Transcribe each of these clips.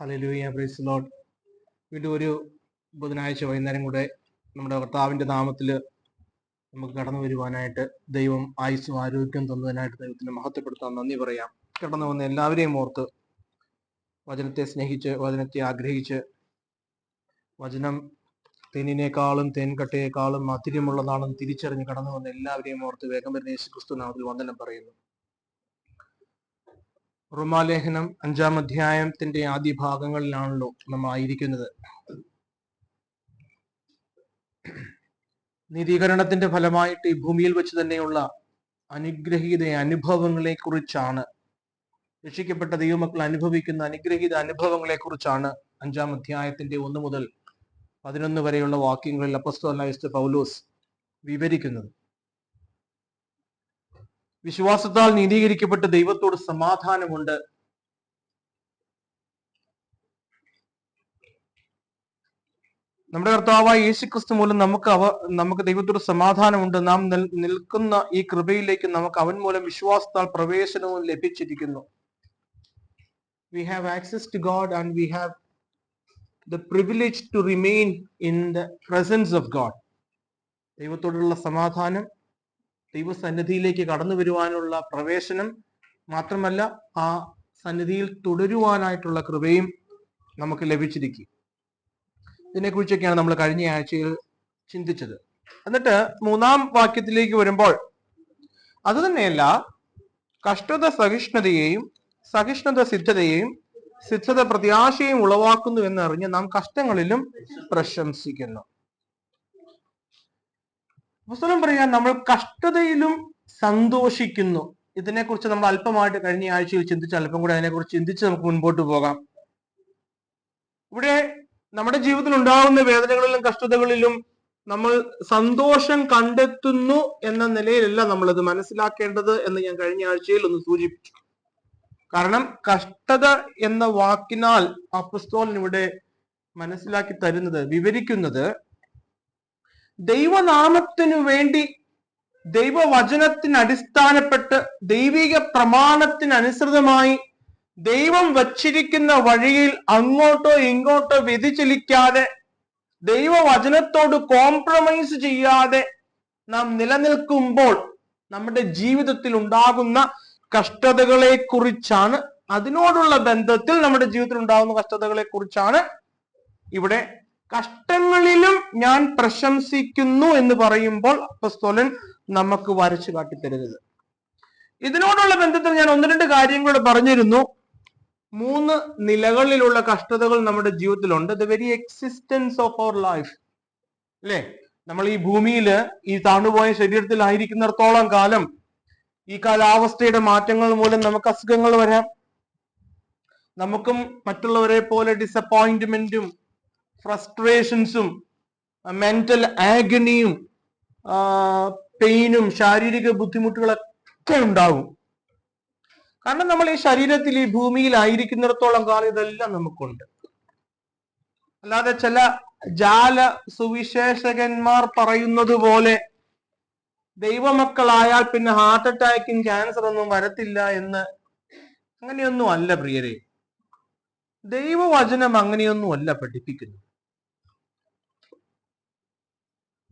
Hallelujah, praise the Lord. വീണ്ടും ഒരു ബുധനാഴ്ച വൈകുന്നേരം കൂടെ നമ്മുടെ കർത്താവിന്റെ നാമത്തിൽ നമുക്ക് കടന്നു വരുവാനായിട്ട് ദൈവം ആയുസ്സും ആരോഗ്യം തന്നതിനായിട്ട് ദൈവത്തിന് മഹത്വപ്പെടുത്താൻ നന്ദി പറയാം. കടന്നു വന്ന എല്ലാവരെയും ഓർത്ത് വചനത്തെ സ്നേഹിച്ച് വചനത്തെ ആഗ്രഹിച്ച് വചനം തേനിനേക്കാളും തേൻകട്ടയേക്കാളും മധുര്യമുള്ളതാണെന്ന് തിരിച്ചറിഞ്ഞ് കടന്നു വന്ന എല്ലാവരെയും ഓർത്ത് വേഗം വരുന്ന യേശു ക്രിസ്തു നാമത്തിൽ വന്ദനം പറയുന്നു. റോമാലേഖനം 5-ാം അധ്യായത്തിന്റെ ആദ്യ ഭാഗങ്ങളിലാണല്ലോ നമ്മൾ ആയിരിക്കുന്നത്. നീതീകരണത്തിന്റെ ഫലമായിട്ട് ഈ ഭൂമിയിൽ വെച്ച് തന്നെയുള്ള അനുഗ്രഹീത അനുഭവങ്ങളെ കുറിച്ചാണ്, രക്ഷിക്കപ്പെട്ട ദൈവമക്കൾ അനുഭവിക്കുന്ന അനുഗ്രഹീത അനുഭവങ്ങളെ കുറിച്ചാണ് 5-ാം അധ്യായത്തിന്റെ 1 മുതൽ 11 വരെയുള്ള വാക്യങ്ങളിൽ അപ്പോസ്തലനായ പൗലോസ് വിവരിക്കുന്നത്. വിശ്വാസത്താൽ നീതീകരിക്കപ്പെട്ട ദൈവത്തോട് സമാധാനമുണ്ട്. നമ്മുടെ കർത്താവായ യേശുക്രിസ്തു മൂലം നമുക്ക് ദൈവത്തോട് സമാധാനമുണ്ട്. നാം നിൽക്കുന്ന ഈ കൃപയിലേക്ക് നമുക്ക് അവൻ മൂലം വിശ്വാസത്താൽ പ്രവേശനവും ലഭിച്ചിരിക്കുന്നു. We have access to God and we have the privilege to remain in the presence of God. ദൈവത്തോടുള്ള സമാധാനം, ദൈവസന്നിധിയിലേക്ക് കടന്നു വരുവാനുള്ള പ്രവേശനം മാത്രമല്ല, ആ സന്നിധിയിൽ തുടരുവാനായിട്ടുള്ള കൃപയും നമുക്ക് ലഭിച്ചിരിക്കും. ഇതിനെക്കുറിച്ചൊക്കെയാണ് നമ്മൾ കഴിഞ്ഞ ആഴ്ചയിൽ ചിന്തിച്ചത്. എന്നിട്ട് 3-ാം വാക്യത്തിലേക്ക് വരുമ്പോൾ അത് തന്നെയല്ല, കഷ്ടത സഹിഷ്ണുതയെയും സഹിഷ്ണുത സിദ്ധതയെയും സിദ്ധത പ്രത്യാശയും ഉളവാക്കുന്നു എന്നറിഞ്ഞ് നാം കഷ്ടങ്ങളിലും പ്രശംസിക്കുന്നു. പുസ്തകം പറയാൻ നമ്മൾ കഷ്ടതയിലും സന്തോഷിക്കുന്നു. ഇതിനെക്കുറിച്ച് നമ്മൾ അല്പമായിട്ട് കഴിഞ്ഞ ആഴ്ചയിൽ ചിന്തിച്ച് അല്പം കൂടെ അതിനെക്കുറിച്ച് ചിന്തിച്ച് നമുക്ക് മുൻപോട്ട് പോകാം. ഇവിടെ നമ്മുടെ ജീവിതത്തിൽ ഉണ്ടാകുന്ന വേദനകളിലും കഷ്ടതകളിലും നമ്മൾ സന്തോഷം കണ്ടെത്തുന്നു എന്ന നിലയിലല്ല നമ്മളത് മനസ്സിലാക്കേണ്ടത് എന്ന് ഞാൻ കഴിഞ്ഞ ആഴ്ചയിൽ ഒന്ന് സൂചിപ്പിച്ചു. കാരണം കഷ്ടത എന്ന വാക്കിനാൽ അപ്പോസ്തലൻ ഇവിടെ മനസ്സിലാക്കി തരുന്നത്, വിവരിക്കുന്നത്, ദൈവനാമത്തിനു വേണ്ടി ദൈവവചനത്തിന് അടിസ്ഥാനപ്പെട്ട് ദൈവിക പ്രമാണത്തിനനുസൃതമായി ദൈവം വച്ചിരിക്കുന്ന വഴിയിൽ അങ്ങോട്ടോ ഇങ്ങോട്ടോ വ്യതിചലിക്കാതെ ദൈവവചനത്തോട് കോംപ്രമൈസ് ചെയ്യാതെ നാം നിലനിൽക്കുമ്പോൾ നമ്മുടെ ജീവിതത്തിൽ ഉണ്ടാകുന്ന കഷ്ടതകളെ കുറിച്ചാണ്, അതിനോടുള്ള ബന്ധത്തിൽ നമ്മുടെ ജീവിതത്തിൽ ഉണ്ടാകുന്ന കഷ്ടതകളെ കുറിച്ചാണ് ഇവിടെ കഷ്ടങ്ങളിലും ഞാൻ പ്രശംസിക്കുന്നു എന്ന് പറയുമ്പോൾ അപ്പോസ്തലൻ നമുക്ക് വരച്ചു കാട്ടിത്തരുന്നത്. ഇതിനോടുള്ള ബന്ധത്തിൽ ഞാൻ 1-2 കാര്യങ്ങളോട് പറഞ്ഞിരുന്നു. 3 നിലകളിലുള്ള കഷ്ടതകൾ നമ്മുടെ ജീവിതത്തിലുണ്ട്. The very existence of our life, അല്ലെ? നമ്മൾ ഈ ഭൂമിയിൽ ഈ താണുപോയ ശരീരത്തിലായിരിക്കുന്നിടത്തോളം കാലം ഈ കാലാവസ്ഥയുടെ മാറ്റങ്ങൾ മൂലം നമുക്ക് അസുഖങ്ങൾ വരാം. നമുക്കും മറ്റുള്ളവരെ പോലെ ഡിസപ്പോയിന്റ്മെന്റും ഫ്രസ്ട്രേഷൻസും മെന്റൽ ആഗനിയും പെയിനും ശാരീരിക ബുദ്ധിമുട്ടുകളൊക്കെ ഉണ്ടാകും. കാരണം നമ്മൾ ഈ ശരീരത്തിൽ ഈ ഭൂമിയിലായിരിക്കുന്നിടത്തോളം കാലം ഇതെല്ലാം നമുക്കുണ്ട്. അല്ലാതെ ചില ജാല സുവിശേഷകന്മാർ പറയുന്നത് പോലെ ദൈവമക്കളായാൽ പിന്നെ ഹാർട്ട് അറ്റാക്കും ക്യാൻസർ ഒന്നും വരത്തില്ല എന്ന് അങ്ങനെയൊന്നും അല്ല പ്രിയരെ. ദൈവവചനം അങ്ങനെയൊന്നും അല്ല പഠിപ്പിക്കുന്നത്.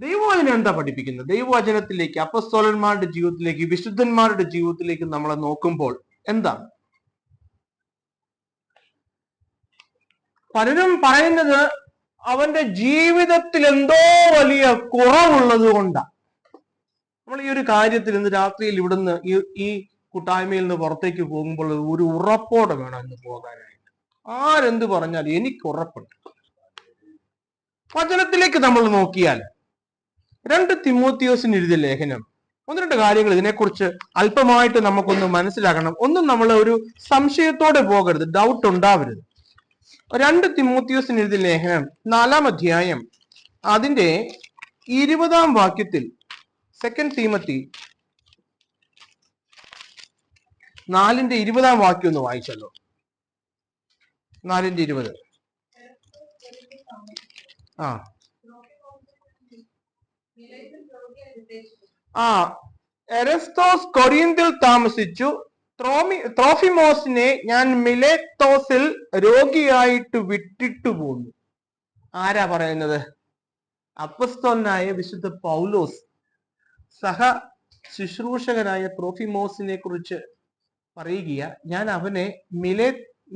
ദൈവവചനം എന്താ പഠിപ്പിക്കുന്നത്? ദൈവവചനത്തിലേക്ക്, അപ്പോസ്തലന്മാരുടെ ജീവിതത്തിലേക്ക്, വിശുദ്ധന്മാരുടെ ജീവിതത്തിലേക്ക് നമ്മളെ നോക്കുമ്പോൾ എന്താണ്? പലരും പറയുന്നത് അവന്റെ ജീവിതത്തിൽ എന്തോ വലിയ കുറവുള്ളത് കൊണ്ടാണ്. നമ്മൾ ഈ ഒരു കാര്യത്തിൽ ഇന്ന് രാത്രിയിൽ ഇവിടുന്ന് ഈ കൂട്ടായ്മയിൽ നിന്ന് പുറത്തേക്ക് പോകുമ്പോൾ ഒരു ഉറപ്പോടെ വേണം ഇന്ന് പോകാനായിട്ട്. ആരെന്ത് പറഞ്ഞാൽ എനിക്ക് ഉറപ്പുണ്ട്. വചനത്തിലേക്ക് നമ്മൾ നോക്കിയാൽ 2 തിമോത്തിയോസിന് എഴുതിയ ലേഖനം, 1-2 കാര്യങ്ങൾ ഇതിനെക്കുറിച്ച് അല്പമായിട്ട് നമുക്കൊന്ന് മനസ്സിലാക്കണം. ഒന്നും നമ്മൾ ഒരു സംശയത്തോടെ പോകരുത്, ഡൗട്ട് ഉണ്ടാവരുത്. 2 തിമോത്തിയോസിന് എഴുതിയ ലേഖനം 4-ാം അധ്യായം അതിന്റെ 20-ാം വാക്യത്തിൽ, 2 തിമോത്തി 4-ന്റെ 20-ാം വാക്യം ഒന്ന് വായിച്ചല്ലോ. 4-ന്റെ 20. എരസ്തോസ് കൊരിന്തിൽ താമസിച്ചു, ത്രോഫിമോസിനെ ഞാൻ മിലേത്തോസിൽ രോഗിയായിട്ട് വിട്ടിട്ടു പോന്നു. ആരാ പറയുന്നത്? അപ്പസ്തോലനായ വിശുദ്ധ പൗലോസ് സഹ ശുശ്രൂഷകനായ ത്രോഫിമോസിനെ കുറിച്ച് പറയുക, ഞാൻ അവനെ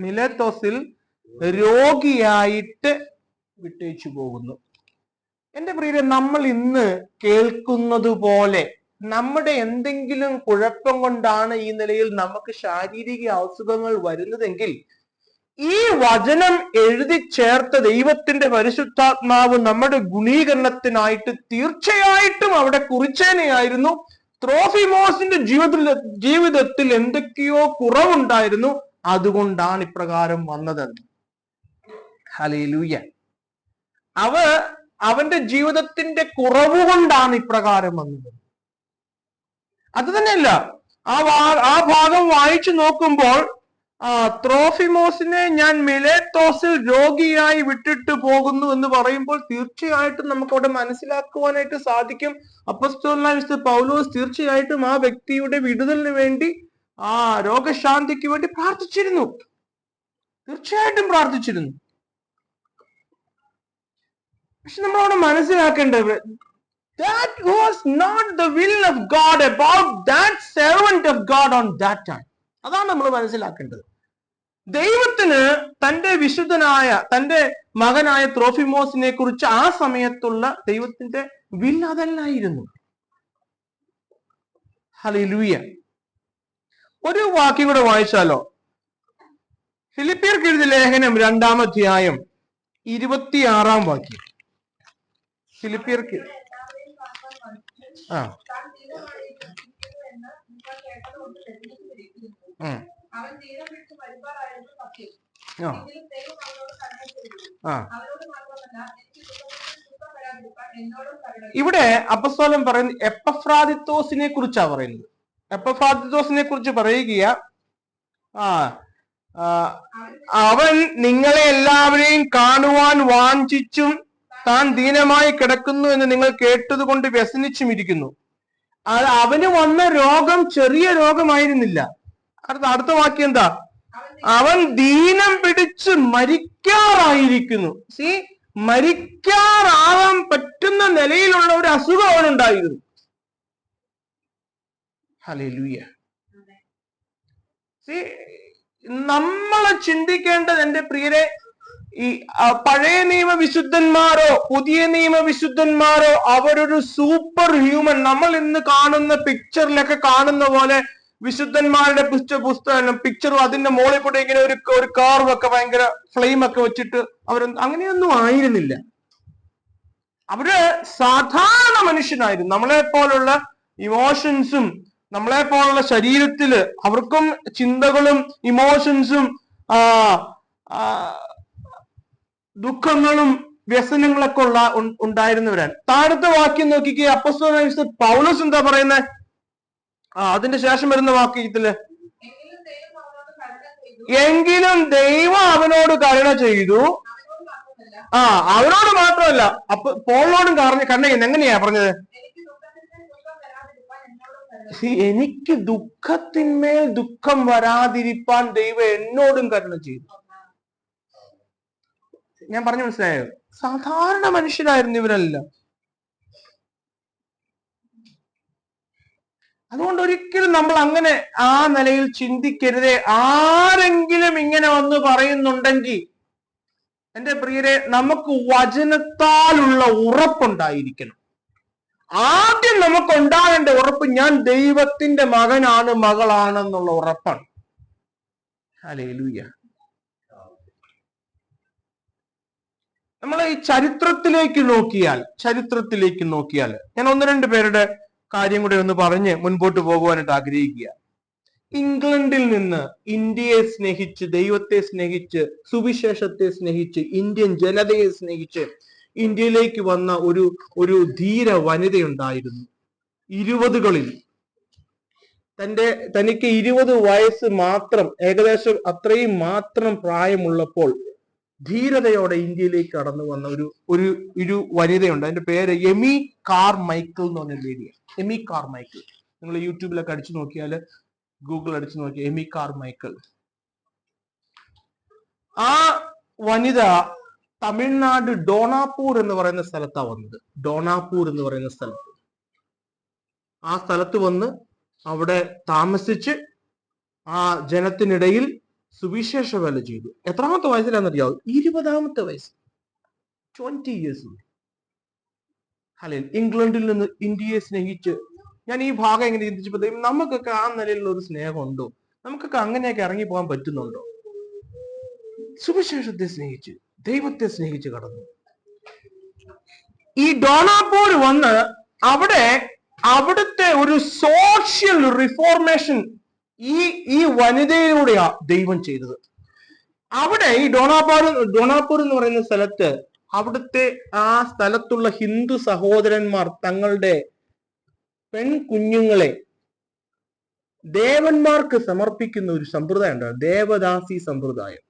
മിലേത്തോസിൽ രോഗിയായിട്ട് വിട്ടേച്ചു പോകുന്നു. എന്റെ പ്രിയരെ, നമ്മൾ ഇന്ന് കേൾക്കുന്നത് പോലെ നമ്മുടെ എന്തെങ്കിലും കുഴപ്പം കൊണ്ടാണ് ഈ നിലയിൽ നമുക്ക് ശാരീരിക അസുഖങ്ങൾ വരുന്നതെങ്കിൽ ഈ വചനം എഴുതി ചേർത്ത ദൈവത്തിന്റെ പരിശുദ്ധാത്മാവ് നമ്മുടെ ഗുണീകരണത്തിനായിട്ട് തീർച്ചയായിട്ടും അവിടെ കുറിച്ചേനെയായിരുന്നു. ത്രോഫിമോസിന്റെ ജീവിതത്തിൽ എന്തൊക്കെയോ കുറവുണ്ടായിരുന്നു, അതുകൊണ്ടാണ് ഇപ്രകാരം വന്നതെന്ന്. ഹല്ലേലൂയ. അവന്റെ ജീവിതത്തിന്റെ കുറവ് കൊണ്ടാണ് ഇപ്രകാരം വന്നത്. അത് തന്നെയല്ല, ആ ഭാഗം വായിച്ചു നോക്കുമ്പോൾ ത്രോഫിമോസിനെ ഞാൻ മിലേത്തോസിൽ രോഗിയായി വിട്ടിട്ട് പോകുന്നു എന്ന് പറയുമ്പോൾ തീർച്ചയായിട്ടും നമുക്ക് അവിടെ മനസ്സിലാക്കുവാനായിട്ട് സാധിക്കും, അപ്പോസ്തലനായ വിശുദ്ധ പൗലോസ് തീർച്ചയായിട്ടും ആ വ്യക്തിയുടെ വിടുതലിന് വേണ്ടി, ആ രോഗശാന്തിക്ക് വേണ്ടി പ്രാർത്ഥിച്ചിരുന്നു. തീർച്ചയായിട്ടും പ്രാർത്ഥിച്ചിരുന്നു. പക്ഷെ നമ്മളവിടെ മനസ്സിലാക്കേണ്ടത്, that was not the will of God about that servant of God on that time. അതാണ് നമ്മൾ മനസ്സിലാക്കേണ്ടത്. ദൈവത്തിന് തന്റെ വിശുദ്ധനായ തന്റെ മകനായ ത്രോഫിമോസിനെ കുറിച്ച് ആ സമയത്തുള്ള ദൈവത്തിന്റെ വിൽ അതല്ലായിരുന്നു. ഹല്ലേലൂയ. ഒരു വാക്യം കൂടെ വായിച്ചാലോ? ഫിലിപ്പിയർക്ക് എഴുതിയ ലേഖനം 2-ാം അധ്യായം 26-ാം വാക്യം. ഫിലിപ്പിയർക്ക് ഇവിടെ അപ്പസ്തോലൻ പറയുന്നത് എപ്പഫ്രാദിത്തോസിനെ കുറിച്ചാ പറയുന്നത്. എപ്പഫ്രാദിത്തോസിനെ കുറിച്ച് പറയുക, അവൻ നിങ്ങളെ എല്ലാവരെയും കാണുവാൻ വാഞ്ചിച്ചും താൻ ദീനമായി കിടക്കുന്നു എന്ന് നിങ്ങൾ കേട്ടത് കൊണ്ട് വ്യസനിച്ചും ഇരിക്കുന്നു. അവന് വന്ന രോഗം ചെറിയ രോഗമായിരുന്നില്ല. അടുത്ത വാക്യം എന്താ? അവൻ ദീനം പിടിച്ച് മരിക്കാറായിരിക്കുന്നു. മരിക്കാറാവാൻ പറ്റുന്ന നിലയിലുള്ള ഒരു അസുഖം അവനുണ്ടായിരുന്നു. ഹല്ലേലൂയ. നമ്മൾ ചിന്തിക്കേണ്ടത്, എന്റെ പ്രിയരെ, ഈ പഴയ നിയമ വിശുദ്ധന്മാരോ പുതിയ നിയമ വിശുദ്ധന്മാരോ അവരൊരു സൂപ്പർ ഹ്യൂമൻ, നമ്മൾ ഇന്ന് കാണുന്ന പിക്ചറിലൊക്കെ കാണുന്ന പോലെ വിശുദ്ധന്മാരുടെ പിക്ചറും അതിന്റെ മുകളിൽ കൂടെ ഇങ്ങനെ ഒരു കാർവൊക്കെ ഭയങ്കര ഫ്ലെയിം ഒക്കെ വെച്ചിട്ട് അങ്ങനെയൊന്നും ആയിരുന്നില്ല. അവര് സാധാരണ മനുഷ്യനായിരുന്നു. നമ്മളെ പോലുള്ള ഇമോഷൻസും നമ്മളെ പോലുള്ള ശരീരത്തില് അവർക്കും ചിന്തകളും ഇമോഷൻസും ദുഃഖങ്ങളും വ്യസനങ്ങളൊക്കെ ഉണ്ടായിരുന്നവരാണ്. താഴത്തെ വാക്യം നോക്കിക്കേ, അപ്പോസ്തലനായ പൗലോസ് എന്താ പറയുന്നത്? അതിന്റെ ശേഷം വരുന്ന വാക്യത്തില്, എങ്കിലും ദൈവം അവനോട് കരുണ ചെയ്തു. അവനോട് മാത്രമല്ല, പോളിനോടും കരുണ. എങ്ങനെയാ പറഞ്ഞത്? എനിക്ക് ദുഃഖത്തിന്മേൽ ദുഃഖം വരാതിരിപ്പാൻ ദൈവം എന്നോടും കരുണ ചെയ്തു. ഞാൻ പറഞ്ഞു മനസ്സിലായോ? സാധാരണ മനുഷ്യരായിരുന്നു ഇവരെല്ലാം. അതുകൊണ്ട് ഒരിക്കലും നമ്മൾ അങ്ങനെ ആ നിലയിൽ ചിന്തിക്കരുതേ. ആരെങ്കിലും ഇങ്ങനെ വന്ന് പറയുന്നുണ്ടെങ്കിൽ എന്റെ പ്രിയരെ, നമുക്ക് വചനത്താലുള്ള ഉറപ്പുണ്ടായിരിക്കണം. ആദ്യം നമുക്ക് ഉണ്ടാകേണ്ട ഉറപ്പ്, ഞാൻ ദൈവത്തിന്റെ മകനാണ്, മകളാണെന്നുള്ള ഉറപ്പാണ്. ഹല്ലേലൂയ. നമ്മൾ ഈ ചരിത്രത്തിലേക്ക് നോക്കിയാൽ ഞാൻ 1-2 പേരുടെ കാര്യം കൂടെ ഒന്ന് പറഞ്ഞ് മുൻപോട്ട് പോകുവാനായിട്ട് ആഗ്രഹിക്കുക. ഇംഗ്ലണ്ടിൽ നിന്ന് ഇന്ത്യയെ സ്നേഹിച്ച്, ദൈവത്തെ സ്നേഹിച്ച്, സുവിശേഷത്തെ സ്നേഹിച്ച്, ഇന്ത്യൻ ജനതയെ സ്നേഹിച്ച് ഇന്ത്യയിലേക്ക് വന്ന ഒരു ധീര വനിതയുണ്ടായിരുന്നു. 20കളിൽ തനിക്ക് 20 വയസ്സ് മാത്രം, ഏകദേശം അത്രയും മാത്രം പ്രായമുള്ളപ്പോൾ ധീരതയോടെ ഇന്ത്യയിലേക്ക് കടന്നു വന്ന ഒരു വനിതയുണ്ട്. അതിന്റെ പേര് എമി കാർമൈക്കിൾ എന്ന് പറഞ്ഞ ലേഡിയാണ്. Amy Carmichael. നിങ്ങൾ യൂട്യൂബിലൊക്കെ അടിച്ചു നോക്കിയാൽ ഗൂഗിൾ അടിച്ചു നോക്കി, എമി കാർമൈക്കിൾ. ആ വനിത തമിഴ്നാട് ഡോണാപ്പൂർ എന്ന് പറയുന്ന സ്ഥലത്താണ് വന്നത്. ഡോണാപ്പൂർ എന്ന് പറയുന്ന സ്ഥലത്ത്. ആ സ്ഥലത്ത് വന്ന് അവിടെ താമസിച്ച് ആ ജനത്തിനിടയിൽ സുവിശേഷ വേല ചെയ്തു. എത്രാമത്തെ വയസ്സിലാണെന്നറിയാവോ? 20-ാമത്തെ വയസ്സ്. 20 years. അല്ലെ, ഇംഗ്ലണ്ടിൽ നിന്ന് ഇന്ത്യയെ സ്നേഹിച്ച്, ഞാൻ ഈ ഭാഗം എങ്ങനെ ചിന്തിച്ചപ്പോ നമുക്കൊക്കെ ആ നിലയിലുള്ള ഒരു സ്നേഹമുണ്ടോ? നമുക്കൊക്കെ അങ്ങനെയൊക്കെ ഇറങ്ങി പോകാൻ പറ്റുന്നുണ്ടോ? സുവിശേഷത്തെ സ്നേഹിച്ച്, ദൈവത്തെ സ്നേഹിച്ച് കടന്നു. ഈ ഡോണാപ്പൂർ വന്ന് അവിടുത്തെ ഒരു സോഷ്യൽ റിഫോർമേഷൻ ഈ വനിതയിലൂടെയാ ദൈവം ചെയ്തത്. അവിടെ ഈ ഡോണാപ്പൂർ എന്ന് പറയുന്ന സ്ഥലത്ത് അവിടുത്തെ ആ സ്ഥലത്തുള്ള ഹിന്ദു സഹോദരന്മാർ തങ്ങളുടെ പെൺകുഞ്ഞുങ്ങളെ ദേവന്മാർക്ക് സമർപ്പിക്കുന്ന ഒരു സമ്പ്രദായം ഉണ്ട്. ദേവദാസി സമ്പ്രദായം.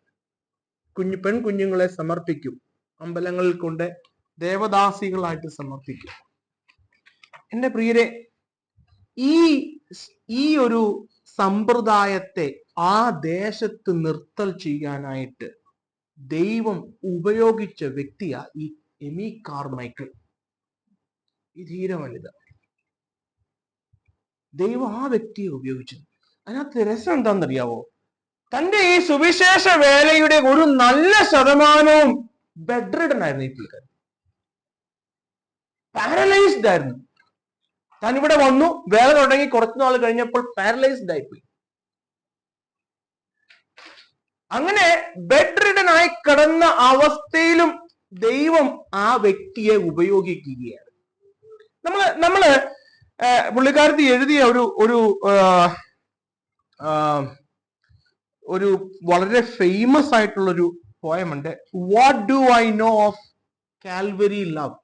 പെൺകുഞ്ഞുങ്ങളെ സമർപ്പിക്കും, അമ്പലങ്ങളിൽ കൊണ്ട് ദേവദാസികളായിട്ട് സമർപ്പിക്കും. എന്റെ പ്രിയരെ, ഈ ഒരു സമ്പ്രദായത്തെ ആ ദേശത്ത് നിർത്തൽ ചെയ്യാനായിട്ട് ദൈവം ഉപയോഗിച്ച വ്യക്തിയാ ഈ എമി കാർമൈക്കിൾ, ഈ ധീര വനിത. ദൈവം ആ വ്യക്തിയെ ഉപയോഗിച്ചു. അതിനകത്ത് രസം എന്താണെന്നറിയാവോ? തന്റെ ഈ സുവിശേഷ വേലയുടെ ഒരു നല്ല ശതമാനവും ബെഡ് റിഡൻ ആയിരുന്നു. ഈ പുള്ളിക്കാരൻ പാരലൈസ്ഡ് ആയിരുന്നു. താൻ ഇവിടെ വന്നു, വേല തുടങ്ങി കുറച്ചു നാൾ കഴിഞ്ഞപ്പോൾ പാരലൈസ്ഡ് ആയിപ്പോയി. അങ്ങനെ ബെഡ് റിഡൻ ആയി കിടന്ന അവസ്ഥയിലും ദൈവം ആ വ്യക്തിയെ ഉപയോഗിക്കുകയാണ്. നമ്മള് പുള്ളിക്കാരത്തി എഴുതിയ ഒരു വളരെ ഫേമസ് ആയിട്ടുള്ളൊരു പോയമുണ്ട്, what do I know of Calvary love.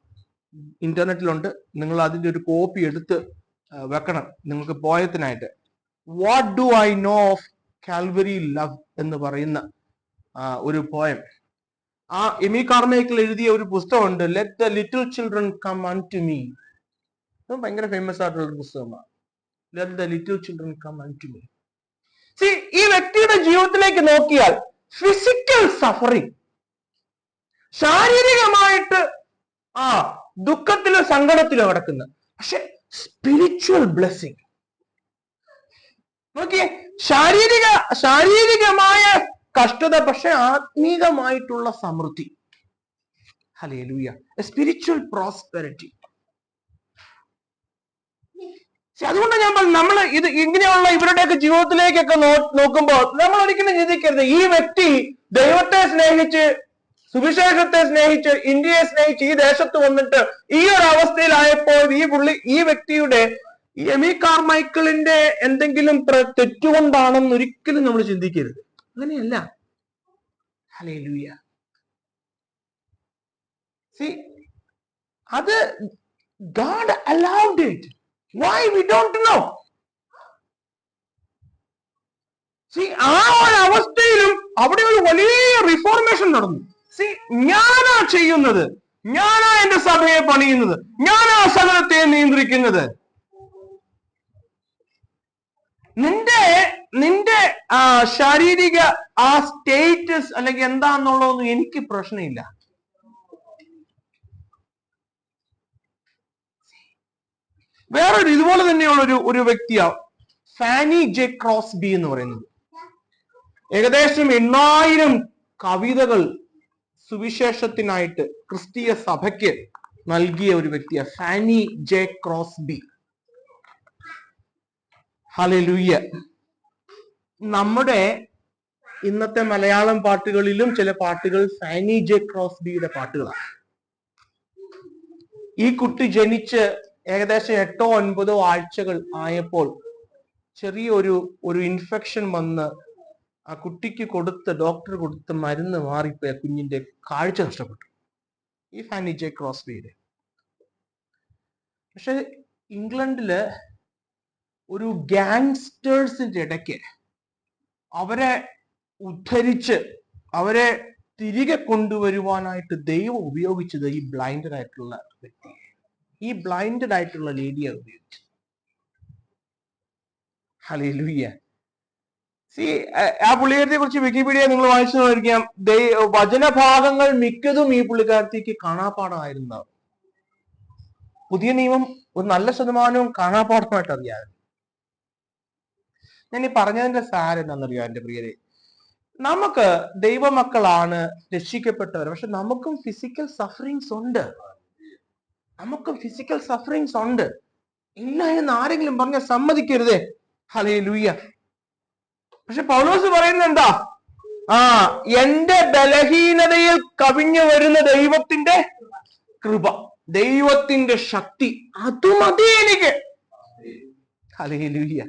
ഇന്റർനെറ്റിലുണ്ട്, നിങ്ങൾ അതിന്റെ ഒരു കോപ്പി എടുത്ത് വെക്കണം നിങ്ങൾക്ക് പോയത്തിനായിട്ട്. What do I know of Calvary love എന്ന് പറയുന്ന ഒരു പോയം. ആ എമി കാർമൈക്കിൾ എഴുതിയ ഒരു പുസ്തകമുണ്ട്, let the little children come unto me. ഭയങ്കര ഫേമസ് ആയിട്ടുള്ള ഒരു പുസ്തകമാണ്, let the little children come unto me. ഈ വ്യക്തിയുടെ ജീവിതത്തിലേക്ക് നോക്കിയാൽ ഫിസിക്കൽ സഫറിങ്, ശാരീരികമായിട്ട് ദുഃഖത്തിലും സങ്കടത്തിലും കിടക്കുന്ന, പക്ഷെ സ്പിരിച്വൽ ബ്ലെസ്സിങ് നോക്കിയേ. ശാരീരികമായ കഷ്ടത, പക്ഷെ ആത്മീകമായിട്ടുള്ള സമൃദ്ധി. ഹല്ലേലൂയ. Spiritual prosperity. അതുകൊണ്ട് ഞാൻ പറഞ്ഞു, നമ്മൾ ഇങ്ങനെയുള്ള ഇവരുടെയൊക്കെ ജീവിതത്തിലേക്കൊക്കെ നോക്കുമ്പോൾ നമ്മൾ ഒരിക്കലും ചിന്തിക്കരുത് ഈ വ്യക്തി ദൈവത്തെ സ്നേഹിച്ച്, സുവിശേഷത്തെ സ്നേഹിച്ച്, ഇന്ത്യയെ സ്നേഹിച്ച് ഈ ദേശത്ത് വന്നിട്ട് ഈ ഒരു അവസ്ഥയിലായപ്പോൾ ഈ വ്യക്തിയുടെ ഈ എമി കാർമൈക്കിളിന്റെ എന്തെങ്കിലും തെറ്റുകൊണ്ടാണെന്ന് ഒരിക്കലും നമ്മൾ ചിന്തിക്കരുത്. അങ്ങനെയല്ല. ഹല്ലേലൂയ. അത് God allowed it. Why? We don't know. ആ ഒരു അവസ്ഥയിലും അവിടെ ഒരു വലിയ റിഫോർമേഷൻ നടന്നു. ഞാനാ ചെയ്യുന്നത്, ഞാനാ എന്റെ സഭയെ പണിയുന്നത്, ഞാനാ സകലത്തെ നിയന്ത്രിക്കുന്നത്. നിന്റെ ശാരീരിക ആ സ്റ്റേറ്റസ് അല്ലെങ്കിൽ എന്താന്നുള്ളതൊന്നും എനിക്ക് പ്രശ്നമില്ല. വേറൊരു ഇതുപോലെ തന്നെയുള്ള ഒരു വ്യക്തിയാ ഫാനി ജെ ക്രോസ്ബി എന്ന് പറയുന്നത്. ഏകദേശം 8,000 കവിതകൾ സുവിശേഷത്തിനായിട്ട് ക്രിസ്തീയ സഭയ്ക്ക് നൽകിയ ഒരു വ്യക്തിയാ ഫാനി ജെ ക്രോസ്ബി. ഹല്ലേലൂയ. നമ്മുടെ ഇന്നത്തെ മലയാളം പാട്ടുകളിലും ചില പാട്ടുകൾ ഫാനി ജെ ക്രോസ്ബിയുടെ പാട്ടുകളാണ്. ഈ കുട്ടി ജനിച്ച് ഏകദേശം 8-9 ആഴ്ചകൾ ആയപ്പോൾ ചെറിയൊരു ഇൻഫെക്ഷൻ വന്ന് ആ കുട്ടിക്ക് ഡോക്ടർ കൊടുത്ത മരുന്ന് മാറിപ്പോയി കുഞ്ഞിന്റെ കാഴ്ച നഷ്ടപ്പെട്ടു. ഈ ഫാനി ജെ ക്രോസ്ബിയുടെ. പക്ഷെ ഇംഗ്ലണ്ടില് ഒരു ഗാങ്സ്റ്റേഴ്സിന്റെ ഇടയ്ക്ക് അവരെ ഉദ്ധരിച്ച് അവരെ തിരികെ കൊണ്ടുവരുവാനായിട്ട് ദൈവം ഉപയോഗിച്ചത് ഈ ബ്ലൈൻഡഡ് ആയിട്ടുള്ള വ്യക്തിയെ, ഈ ബ്ലൈൻഡഡ് ആയിട്ടുള്ള ലേഡിയെ ഉപയോഗിച്ചു. ഹല്ലേലൂയ. ആ പുള്ളിക്കാരത്തെ കുറിച്ച് വിക്കിപീഡിയ നിങ്ങൾ വായിച്ചു നോക്കിയാൽ വചനഭാഗങ്ങൾ മിക്കതും ഈ പുള്ളിക്കാരത്തേക്ക് കാണാപ്പാടമായിരുന്ന. പുതിയ നിയമം ഒരു നല്ല ശതമാനവും കാണാപ്പാടമായിട്ട് അറിയാതെ. ഞാൻ ഈ പറഞ്ഞതിന്റെ സാരം എന്താണെന്നറിയോ എന്റെ പ്രിയരെ? നമുക്ക് ദൈവമക്കളാണ്, രക്ഷിക്കപ്പെട്ടവർ. പക്ഷെ നമുക്കും ഫിസിക്കൽ സഫറിങ്സ് ഉണ്ട്. ഇല്ല എന്ന് ആരെങ്കിലും പറഞ്ഞ സമ്മതിക്കരുതേ. ഹല്ലേലൂയ. പക്ഷെ പൗലോസ് പറയുന്നത് എന്താ? എന്റെ ബലഹീനതയിൽ കവിഞ്ഞു വരുന്ന ദൈവത്തിന്റെ കൃപ, ദൈവത്തിന്റെ ശക്തി, അത് മതി എനിക്ക്. ഹല്ലേലൂയ.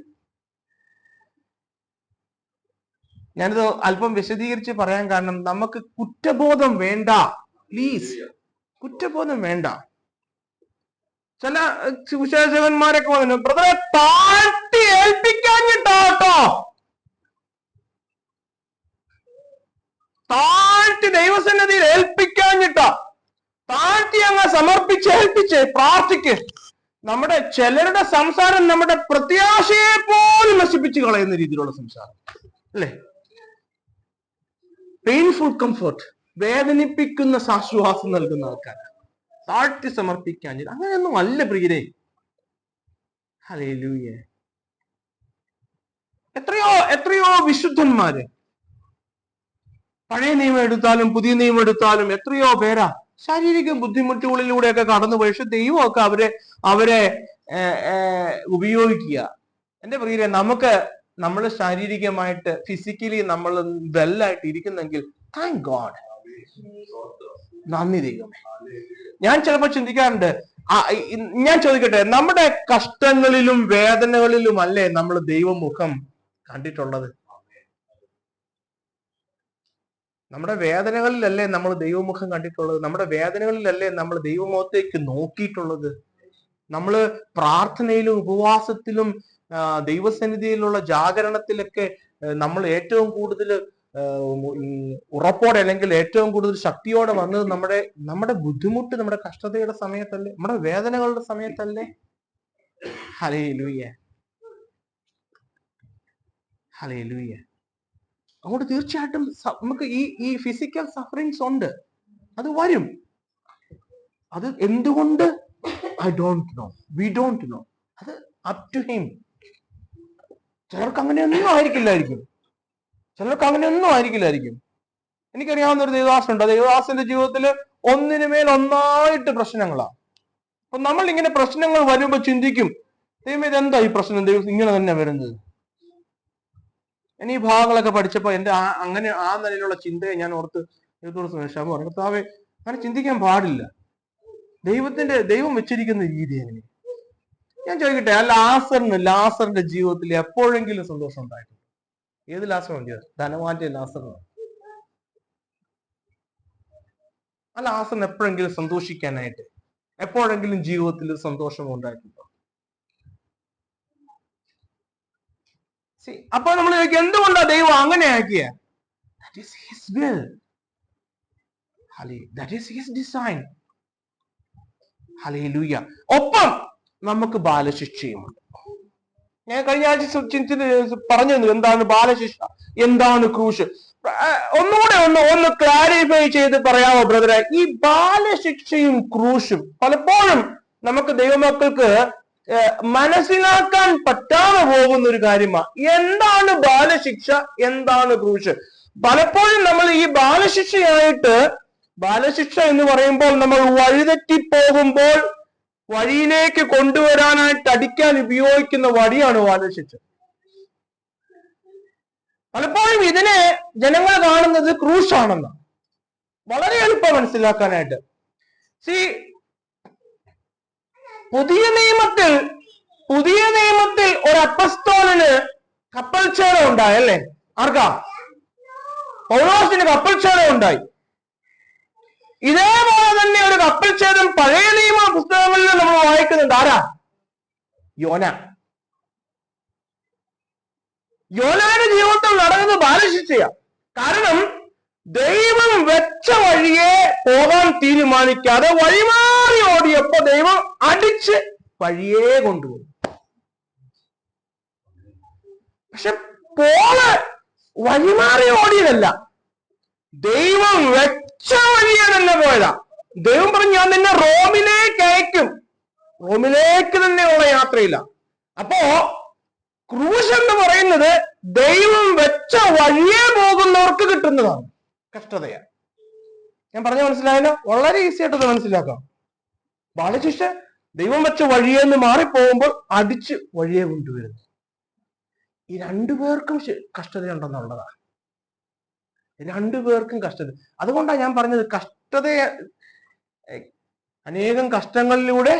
ഞാനിത് അല്പം വിശദീകരിച്ച് പറയാൻ കാരണം, നമുക്ക് കുറ്റബോധം വേണ്ട. പ്ലീസ്, കുറ്റബോധം വേണ്ട. ചില സുവിശേഷകന്മാരൊക്കെ വന്നു, ബ്രദറെ താഴ്ത്തി ഏൽപ്പിക്കാഞ്ഞിട്ടോ, താഴ്ത്തി ദൈവസന്നിധിയിൽ ഏൽപ്പിക്കാഞ്ഞിട്ടാ, താഴ്ത്തി അങ്ങ് സമർപ്പിച്ചേൽപ്പിച്ച് പ്രാർത്ഥിക്ക്. നമ്മുടെ ചിലരുടെ സംസാരം നമ്മുടെ പ്രത്യാശയെ പോലും നശിപ്പിച്ച് കളയുന്ന രീതിയിലുള്ള സംസാരം അല്ലേ? പെയിൻഫുൾ കംഫർട്ട്, വേദനിപ്പിക്കുന്ന ആശ്വാസം നൽകുന്ന ആൾക്കാർ. താഴ്ത്തി സമർപ്പിക്കാൻ അങ്ങനെയൊന്നും അല്ല പ്രിയരെ. ഹല്ലേലൂയ. എത്രയോ വിശുദ്ധന്മാര്, പഴയ നിയമം എടുത്താലും പുതിയ നിയമം എടുത്താലും എത്രയോ പേരാ ശാരീരിക ബുദ്ധിമുട്ടുകളിലൂടെയൊക്കെ കടന്നുപോയി. പക്ഷെ ദൈവമൊക്കെ അവരെ ഉപയോഗിക്കുക. എന്റെ പ്രിയരെ, നമ്മൾ ശാരീരികമായിട്ട് ഫിസിക്കലി നമ്മൾ വെല്ലായിട്ട് ഇരിക്കുന്നെങ്കിൽ താങ്ക് ഗോഡ്, നന്ദി ദൈവമേ. ഞാൻ ചിലപ്പോൾ ചിന്തിക്കാറുണ്ട്, ഞാൻ ചോദിക്കട്ടെ, നമ്മുടെ കഷ്ടങ്ങളിലും വേദനകളിലും അല്ലേ നമ്മൾ ദൈവമുഖം കണ്ടിട്ടുള്ളത്? നമ്മുടെ വേദനകളിലല്ലേ നമ്മൾ ദൈവമുഖം കണ്ടിട്ടുള്ളത്? നമ്മുടെ വേദനകളിലല്ലേ നമ്മൾ ദൈവമുഖത്തേക്ക് നോക്കിയിട്ടുള്ളത്? നമ്മൾ പ്രാർത്ഥനയിലും ഉപവാസത്തിലും ദൈവസന്നിധിയിലുള്ള ജാഗരണത്തിലൊക്കെ നമ്മൾ ഏറ്റവും കൂടുതൽ ഉറപ്പോടെ അല്ലെങ്കിൽ ഏറ്റവും കൂടുതൽ ശക്തിയോടെ വന്നത് നമ്മുടെ ബുദ്ധിമുട്ട്, നമ്മുടെ കഷ്ടതയുടെ സമയത്തല്ലേ, നമ്മുടെ വേദനകളുടെ സമയത്തല്ലേ? Hallelujah, hallelujah. അതുകൊണ്ട് തീർച്ചയായിട്ടും നമുക്ക് ഈ ഫിസിക്കൽ സഫറിങ്സ് ഉണ്ട്, അത് വരും. അത് എന്തുകൊണ്ട്? I don't no, V don't no. അത് അപ് ടു ഹിം. ചിലർക്ക് അങ്ങനെയൊന്നും ആയിരിക്കില്ലായിരിക്കും. എനിക്കറിയാവുന്ന ഒരു ദേവദാസുണ്ട്. ദേവദാസന്റെ ജീവിതത്തിൽ ഒന്നിനുമേൽ ഒന്നായിട്ട് പ്രശ്നങ്ങളാണ്. അപ്പൊ നമ്മൾ ഇങ്ങനെ പ്രശ്നങ്ങൾ വരുമ്പോ ചിന്തിക്കും, ദൈവം ഇതെന്താ ഈ പ്രശ്നം, ദൈവം ഇങ്ങനെ തന്നെ വരുന്നത്. ഇനി ഈ ഭാഗങ്ങളൊക്കെ പഠിച്ചപ്പോ എന്റെ ആ നിലയിലുള്ള ചിന്തയെ ഞാൻ ഓർത്ത് ദൈവത്തോട് ക്ഷമ പറഞ്ഞു. കർത്താവേ, അങ്ങനെ ചിന്തിക്കാൻ പാടില്ല. ദൈവം വെച്ചിരിക്കുന്ന രീതി എങ്ങനെ? ഞാൻ ചോദിക്കട്ടെ, ആ ലാസറിന്റെ ജീവിതത്തിൽ എപ്പോഴെങ്കിലും സന്തോഷം ഉണ്ടായിട്ടുണ്ട്? ഏത് ലാസറുണ്ട്? ധനവാന്റെ ലാസറിന്. ആ ലാസറിന് എപ്പോഴെങ്കിലും സന്തോഷിക്കാനായിട്ട് എപ്പോഴെങ്കിലും ജീവിതത്തിൽ സന്തോഷം ഉണ്ടായിട്ടുണ്ടോ? അപ്പൊ നമ്മൾ ചോദിക്കും, എന്തുകൊണ്ടാ ദൈവം അങ്ങനെ ആക്കിയ? That is his will. That is his design. Hallelujah. ഒപ്പം നമുക്ക് ബാലശിക്ഷയുമുണ്ട്. ഞാൻ കഴിഞ്ഞ ആഴ്ച പറഞ്ഞു എന്താണ് ബാലശിക്ഷ, എന്താണ് ക്രൂശ്. ഒന്നുകൂടെ ഒന്ന് ക്ലാരിഫൈ ചെയ്ത് പറയാമോ ബ്രദറെ? ഈ ബാലശിക്ഷയും ക്രൂശും പലപ്പോഴും നമുക്ക് ദൈവമക്കൾക്ക് മനസ്സിലാക്കാൻ പറ്റാതെ പോകുന്ന ഒരു കാര്യമാണ്. എന്താണ് ബാലശിക്ഷ, എന്താണ് ക്രൂശ്? പലപ്പോഴും നമ്മൾ ഈ ബാലശിക്ഷ എന്ന് പറയുമ്പോൾ നമ്മൾ വഴിതെറ്റിപ്പോകുമ്പോൾ വഴിയിലേക്ക് കൊണ്ടുവരാനായിട്ട് അടിക്കാൻ ഉപയോഗിക്കുന്ന വടിയാണ് ബാലശിക്ഷ. പലപ്പോഴും ഇതിനെ ജനങ്ങൾ കാണുന്നത് ക്രൂശാണെന്ന്. വളരെ എളുപ്പം മനസ്സിലാക്കാനായിട്ട്. പുതിയ നിയമത്തിൽ ഒരു അപ്പസ്തോലന് കപ്പൽച്ചേദം ഉണ്ടായി അല്ലേ? ആർക്കാ? പൗലോസിന് കപ്പൽച്ചേദം ഉണ്ടായി. ഇതേപോലെ തന്നെ ഒരു കപ്പൽച്ചേദം പഴയ നിയമ പുസ്തകങ്ങളിൽ നമ്മൾ വായിക്കുന്നുണ്ട്. ആരാ? യോനാന്റെ ജീവിതത്തിൽ നടന്നത് ബാലശിക്ഷയാ. കാരണം ദൈവം വെച്ച വഴിയെ പോകാൻ തീരുമാനിക്കാതെ വഴിമാറി ഓടിയപ്പോ ദൈവം അടിച്ച് വഴിയേ കൊണ്ടുപോയി. പക്ഷെ വഴിമാറി ഓടിയതല്ല, ദൈവം വെച്ച വഴിയെ തന്നെ പോയതാ. ദൈവം പറഞ്ഞു ഞാൻ നിന്നെ റോമിലേക്ക് അയക്കും. റോമിലേക്ക് തന്നെയുള്ള യാത്രയില്ല. അപ്പോ ക്രൂശ് എന്ന് പറയുന്നത് ദൈവം വെച്ച വഴിയെ പോകുന്നവർക്ക് കിട്ടുന്നതാണ്. കഷ്ടതയാ. ഞാൻ പറഞ്ഞ മനസ്സിലായല്ലോ? വളരെ ഈസി ആയിട്ട് മനസ്സിലാക്കാം. ബാലശിക്ഷ ദൈവം വെച്ച വഴിയെന്ന് മാറിപ്പോകുമ്പോൾ അടിച്ച് വഴിയെ കൊണ്ടുവരുന്നു. ഈ രണ്ടുപേർക്കും കഷ്ടതയുണ്ടെന്നുള്ളതാണ്. രണ്ടുപേർക്കും കഷ്ടത. അതുകൊണ്ടാണ് ഞാൻ പറഞ്ഞത് കഷ്ടതയെ അനേകം കഷ്ടങ്ങളിലൂടെ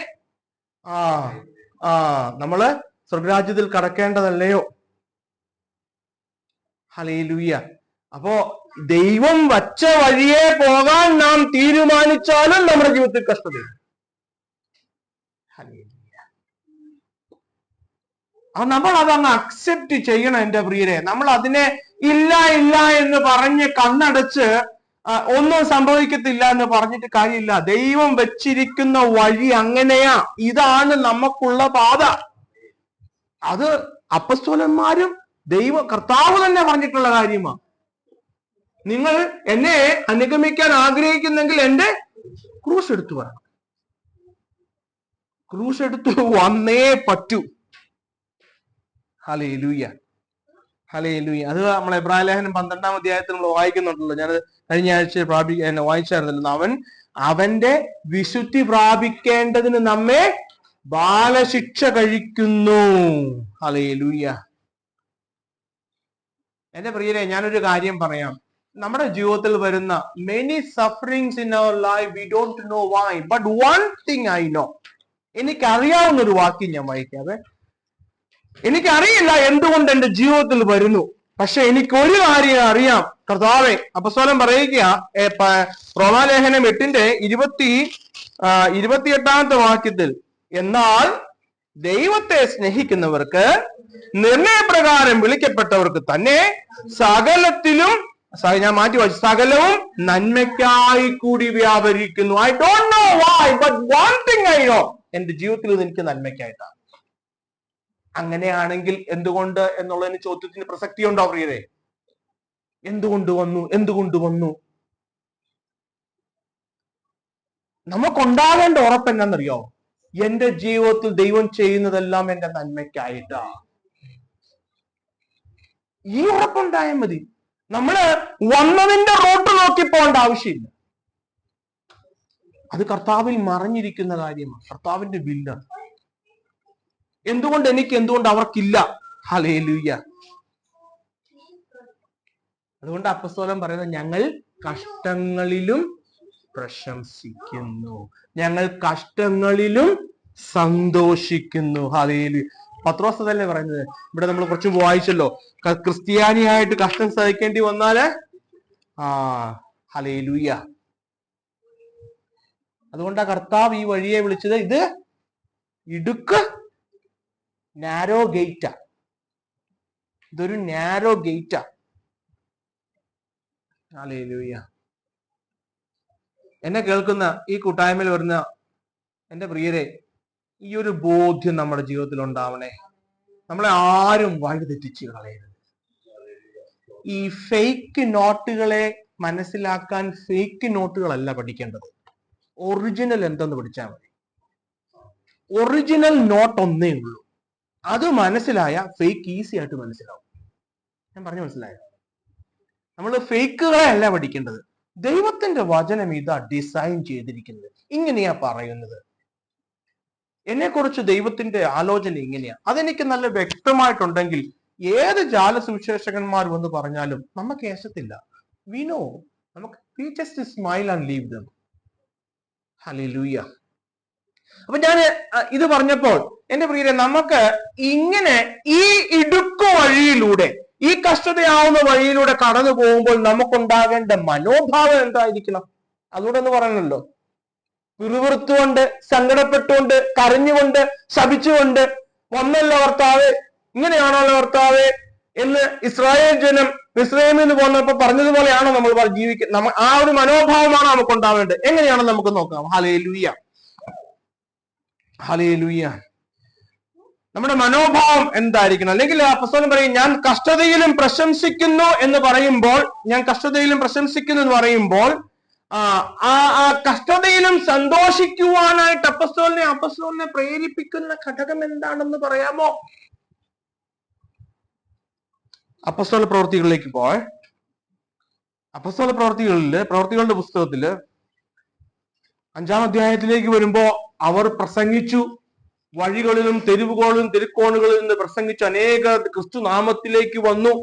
നമ്മള് സ്വർഗരാജ്യത്തിൽ കടക്കേണ്ടതല്ലയോ? ഹല്ലേലൂയ. അപ്പോ ദൈവം വച്ച വഴിയെ പോകാൻ നാം തീരുമാനിച്ചാലും നമ്മുടെ ജീവിതത്തിൽ കഷ്ടതയുണ്ട്. നമ്മൾ അതങ്ങ് അക്സെപ്റ്റ് ചെയ്യണം എന്റെ പ്രിയരെ. നമ്മൾ അതിനെ ഇല്ല ഇല്ല എന്ന് പറഞ്ഞ് കണ്ണടച്ച് ഒന്നും സംഭവിക്കത്തില്ല എന്ന് പറഞ്ഞിട്ട് കാര്യമില്ല. ദൈവം വെച്ചിരിക്കുന്ന വഴി അങ്ങനെയാ. ഇതാണ് നമുക്കുള്ള പാത. അത് അപ്പസ്തോലന്മാരും കർത്താവ് തന്നെ പറഞ്ഞിട്ടുള്ള കാര്യമാണ്. നിങ്ങൾ എന്നെ അനുഗമിക്കാൻ ആഗ്രഹിക്കുന്നെങ്കിൽ എന്റെ ക്രൂശ് എടുത്തു വരണം. ക്രൂശ് എടുത്തു വന്നേ പറ്റൂ. Hallelujah, hallelujah. അത് നമ്മൾ എബ്രായ ലേഖനം 12-ാം അധ്യായത്തിൽ നമ്മൾ വായിക്കുന്നുണ്ടല്ലോ. ഞാൻ കഴിഞ്ഞ ആഴ്ച വായിച്ചായിരുന്നല്ലോ. അവന്റെ വിശുദ്ധി പ്രാപിക്കേണ്ടതിന് നമ്മെ ബാലശിക്ഷ കഴിക്കുന്നു. ഹല്ലേലൂയ. എന്റെ പ്രിയരെ, ഞാനൊരു കാര്യം പറയാം. നമ്മുടെ ജീവിതത്തിൽ വരുന്ന many sufferings in our life, we don't know why, but one thing I know. എനിക്കറിയാവുന്ന ഒരു വാക്യം ഞാൻ വായിക്കാവേ. എനിക്കറിയില്ല എന്തുകൊണ്ട് എന്റെ ജീവിതത്തിൽ വരുന്നു, പക്ഷെ എനിക്കൊരു കാര്യം അറിയാം. കർത്താവേ, അപ്പസ്തോലൻ പറയുക റോമാലേഖനം 8-ന്റെ 28-ാമത്തെ വാക്യത്തിൽ, എന്നാൽ ദൈവത്തെ സ്നേഹിക്കുന്നവർക്ക് നിർണയപ്രകാരം വിളിക്കപ്പെട്ടവർക്ക് തന്നെ സകലത്തിലും, ഞാൻ മാറ്റി വായിച്ചു, സകലവും നന്മയ്ക്കായി കൂടി വ്യാപരിക്കുന്നു. I don't know why, but one thing I know. എന്റെ ജീവിതത്തിൽ ഇത് എനിക്ക് നന്മയ്ക്കായിട്ടാണ്. അങ്ങനെയാണെങ്കിൽ എന്തുകൊണ്ട് എന്നുള്ളതിന് ചോദ്യത്തിന് പ്രസക്തി ഉണ്ടോ പ്രിയരെ? എന്തുകൊണ്ട് വന്നു? നമുക്കുണ്ടാകേണ്ട ഉറപ്പ് എന്നാന്നറിയോ? എന്റെ ജീവിതത്തിൽ ദൈവം ചെയ്യുന്നതെല്ലാം എന്റെ നന്മയ്ക്കായിട്ടാ. ഈ ഉറപ്പുണ്ടായാൽ മതി. നമ്മള് വന്നതിന്റെ റോട്ട് നോക്കി പോകേണ്ട ആവശ്യമില്ല. അത് കർത്താവിൽ മറഞ്ഞിരിക്കുന്ന കാര്യമാണ്, കർത്താവിന്റെ ബില്ലാണ്. എന്തുകൊണ്ട് എനിക്ക്, എന്തുകൊണ്ട് അവർക്കില്ല? ഹല്ലേലൂയ. അതുകൊണ്ട് അപ്പസ്തോലൻ പറയുന്നത്, ഞങ്ങൾ കഷ്ടങ്ങളിലും പ്രശംസിക്കുന്നു, ഞങ്ങൾ കഷ്ടങ്ങളിലും സന്തോഷിക്കുന്നു. ഹല്ലേലൂയ. പത്രോസ് തന്നെ പറയുന്നത്. ഇവിടെ നമ്മൾ കുറച്ച് വായിച്ചല്ലോ, ക്രിസ്ത്യാനിയായിട്ട് കഷ്ടം സഹിക്കേണ്ടി വന്നാല് ഹല്ലേലൂയ. അതുകൊണ്ടാ കർത്താവ് ഈ വഴിയെ വിളിച്ചത് ഇത് ഇടുക്ക് നാരോ ഗേറ്റാ. ഇതൊരു നാരോ ഗേറ്റാ. ഹല്ലേലൂയ. എന്നെ കേൾക്കുന്ന ഈ കൂട്ടായ്മയിൽ വരുന്ന എന്റെ പ്രിയരെ, ഈ ഒരു ബോധ്യം നമ്മുടെ ജീവിതത്തിൽ ഉണ്ടാവണേ. നമ്മളെ ആരും വഴിതെറ്റിച്ച് കളയരുത്. ഈ ഫേക്ക് നോട്ടുകളെ മനസ്സിലാക്കാൻ ഫേക്ക് നോട്ടുകളല്ല പഠിക്കേണ്ടത്, ഒറിജിനൽ എന്തെന്ന് പഠിച്ചാൽ മതി. ഒറിജിനൽ നോട്ട് ഒന്നേ ഉള്ളൂ. അത് മനസ്സിലായ ഫേക്ക് ഈസി ആയിട്ട് മനസ്സിലാവും. ഞാൻ പറഞ്ഞു മനസ്സിലായോ? നമ്മൾ ഫേക്കുകളെ അല്ല പഠിക്കേണ്ടത്. ദൈവത്തിന്റെ വചനം ഇതാ ഡിസൈൻ ചെയ്തിരിക്കുന്നത്, ഇങ്ങനെയാ പറയുന്നത്. എന്നെക്കുറിച്ച് ദൈവത്തിന്റെ ആലോചന ഇങ്ങനെയാ. അതെനിക്ക് നല്ല വ്യക്തമായിട്ടുണ്ടെങ്കിൽ ഏത് ജാലസുവിശേഷകന്മാർ വന്ന് പറഞ്ഞാലും നമുക്ക് കേസത്തില്ല. We know, we just smile and leave them. Hallelujah. അപ്പൊ ഞാൻ ഇത് പറഞ്ഞപ്പോൾ എന്റെ പ്രിയരെ, നമുക്ക് ഇങ്ങനെ ഈ ഇടുക്കു വഴിയിലൂടെ, ഈ കഷ്ടതയാവുന്ന വഴിയിലൂടെ കടന്നു പോകുമ്പോൾ നമുക്കുണ്ടാകേണ്ട മനോഭാവം എന്തായിരിക്കണം? അതുകൂടെ ഒന്ന് പറയണല്ലോ. പിറുപിറുത്തുകൊണ്ട്, സങ്കടപ്പെട്ടുകൊണ്ട്, കരഞ്ഞുകൊണ്ട്, ശപിച്ചുകൊണ്ട്, വന്നല്ലോ കർത്താവേ, ഇങ്ങനെയാണല്ലോ കർത്താവേ എന്ന് ഇസ്രായേൽ ജനം മിസ്രയീമിൽ നിന്ന് പോന്നപ്പോ പറഞ്ഞതുപോലെയാണോ നമ്മൾ ജീവിക്കുന്നത്? ആ ഒരു മനോഭാവമാണ് നമുക്ക് ഉണ്ടാവേണ്ടത്. എങ്ങനെയാണെന്ന് നമുക്ക് നോക്കാം. Hallelujah, hallelujah. നമ്മുടെ മനോഭാവം എന്തായിരിക്കണം? അല്ലെങ്കിൽ അപ്പോസ്തലൻ പറയും, ഞാൻ കഷ്ടതയിലും പ്രശംസിക്കുന്നു എന്ന് പറയുമ്പോൾ, ഞാൻ കഷ്ടതയിലും പ്രശംസിക്കുന്നു എന്ന് പറയുമ്പോൾ ആ കഷ്ടതയിലും സന്തോഷിക്കുവാനായിട്ട് അപ്പോസ്തലനെ പ്രേരിപ്പിക്കുന്ന ഘടകം എന്താണെന്ന് പറയാമോ? അപ്പോസ്തല പ്രവൃത്തികളിലേക്ക് പോയ അപ്പോസ്തല പ്രവൃത്തികളുടെ പുസ്തകത്തില് 5-ാം അധ്യായത്തിലേക്ക് വരുമ്പോ അവർ പ്രസംഗിച്ചു, വഴികളിലും തെരുവുകളിലും തെരുക്കോണുകളിൽ നിന്ന് പ്രസംഗിച്ചു അനേക ക്രിസ്തു നാമത്തിലേക്ക് വന്നു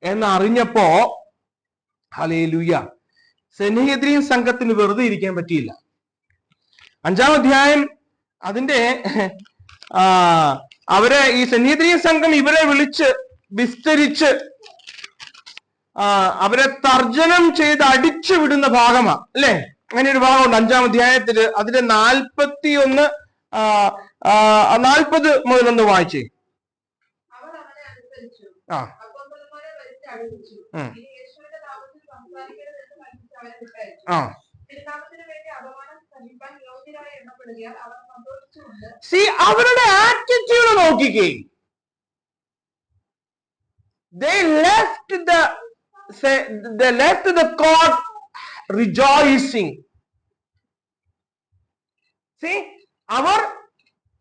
എന്നറിഞ്ഞപ്പോ, ഹല്ലേലൂയ, സെനഹെദ്രീൻ സംഘത്തിന് വെറുതെ ഇരിക്കാൻ പറ്റിയില്ല. 5-ാം അധ്യായം അതിന്റെ അവരെ ഈ സെനഹെദ്രീൻ സംഘം ഇവരെ വിളിച്ച് വിസ്തരിച്ച് അവരെ തർജ്ജനം ചെയ്ത് അടിച്ചു വിടുന്ന ഭാഗമാ, അല്ലെ? അങ്ങനെ ഒരു ഭാഗമുണ്ട് 5-ാം അധ്യായത്തില്. അതിന്റെ 41 40 മുതലൊന്ന് വായിച്ചേ. അവരുടെ ആറ്റിറ്റ്യൂഡ് നോക്കിക്കേ. They left the court rejoicing. See,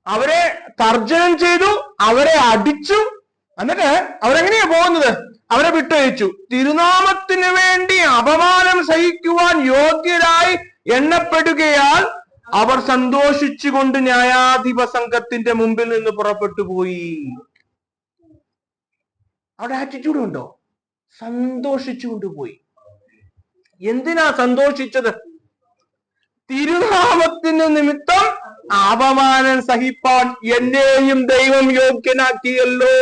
അവരെ തർജ്ജനം ചെയ്തു, അവരെ അടിച്ചു, എന്നിട്ട് അവരെങ്ങനെയാ പോകുന്നത്? അവരെ വിട്ടയച്ചു. തിരുനാമത്തിന് വേണ്ടി അപമാനം സഹിക്കുവാൻ യോഗ്യരായി എണ്ണപ്പെടുകയാൽ അവർ സന്തോഷിച്ചുകൊണ്ട് ന്യായാധിപ സംഘത്തിന്റെ മുമ്പിൽ നിന്ന് പുറപ്പെട്ടു പോയി. അവിടെ ആറ്റിറ്റ്യൂഡ് ഉണ്ടോ? സന്തോഷിച്ചു കൊണ്ടുപോയി. എന്തിനാ സന്തോഷിച്ചത്? തിരുനാമത്തിന് നിമിത്തം അപമാനം സഹിപ്പാൻ എന്നെയും ദൈവം യോഗ്യനാക്കിയല്ലോ.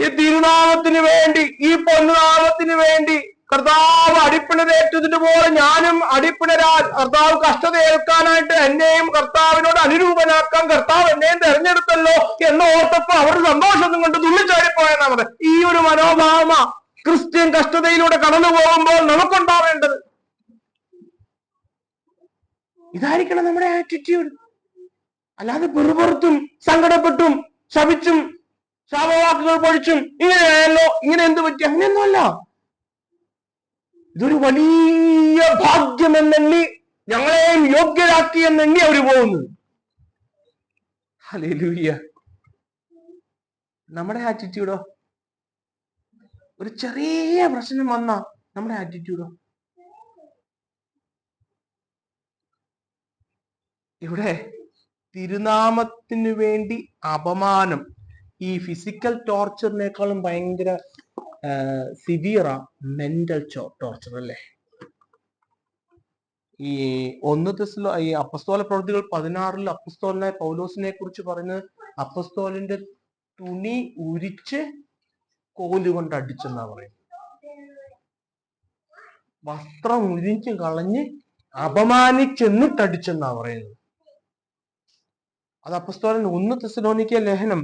ഈ തിരുനാമത്തിന് വേണ്ടി, ഈ പൊന്നുനാമത്തിന് വേണ്ടി കർത്താവ് അടിപ്പിണരേറ്റതിന് പോലെ ഞാനും അടിപ്പിണരാൻ, കർത്താവ് കഷ്ടത ഏൽക്കാനായിട്ട് എന്നെയും കർത്താവിനോട് അനുരൂപനാക്കാൻ കർത്താവ് എന്നെയും തെരഞ്ഞെടുത്തല്ലോ എന്ന് ഓർത്തപ്പോ അവർ സന്തോഷം കൊണ്ട് തുള്ളിച്ചാടിപ്പോയെന്നാ പറയുന്നത്. ഈ ഒരു മനോഭാവമാ ക്രിസ്ത്യൻ കഷ്ടതയിലൂടെ കടന്നു പോകുമ്പോൾ നമുക്കുണ്ടാവേണ്ടത്. ഇതായിരിക്കണം നമ്മുടെ ആറ്റിറ്റ്യൂഡ്. അല്ലാതെ പെറുപുറത്തും സങ്കടപ്പെട്ടും ശപിച്ചും ശാപവാക്കുകൾ പൊഴിച്ചും ഇങ്ങനെയായല്ലോ, ഇങ്ങനെ എന്ത് പറ്റി, അങ്ങനെയൊന്നുമല്ല. ഇതൊരു വലിയ ഭാഗ്യമെന്നെണ്ണി, ഞങ്ങളെയും യോഗ്യരാക്കി എന്നെണ്ണി അവര് പോകുന്നത്. ഹല്ലേലൂയ. നമ്മുടെ ആറ്റിറ്റ്യൂഡോ? ഒരു ചെറിയ പ്രശ്നം വന്നാ നമ്മുടെ ആറ്റിറ്റ്യൂഡോ? ഇവിടെ തിരുനാമത്തിന് വേണ്ടി അപമാനം, ഈ ഫിസിക്കൽ ടോർച്ചറിനേക്കാളും ഭയങ്കര സിവിയറാ മെന്റൽ ടോർച്ചർ, അല്ലേ? ഈ അപ്പസ്തോല പ്രവൃത്തികൾ 16 അപ്പസ്തോലനായ പൗലോസിനെ കുറിച്ച് പറയുന്നത് അപ്പസ്തോലിന്റെ തുണി ഉരിച്ച് കോലുകൊണ്ട് അടിച്ചെന്നാ പറയുന്നത്. വസ്ത്രം ഉരിഞ്ഞ് കളഞ്ഞ് അപമാനിച്ചെന്നിട്ടടിച്ചെന്നാ പറയുന്നത്. അത് അപ്പസ്തോലൻ 1 തെസ്സലോനിക്ക ലേഖനം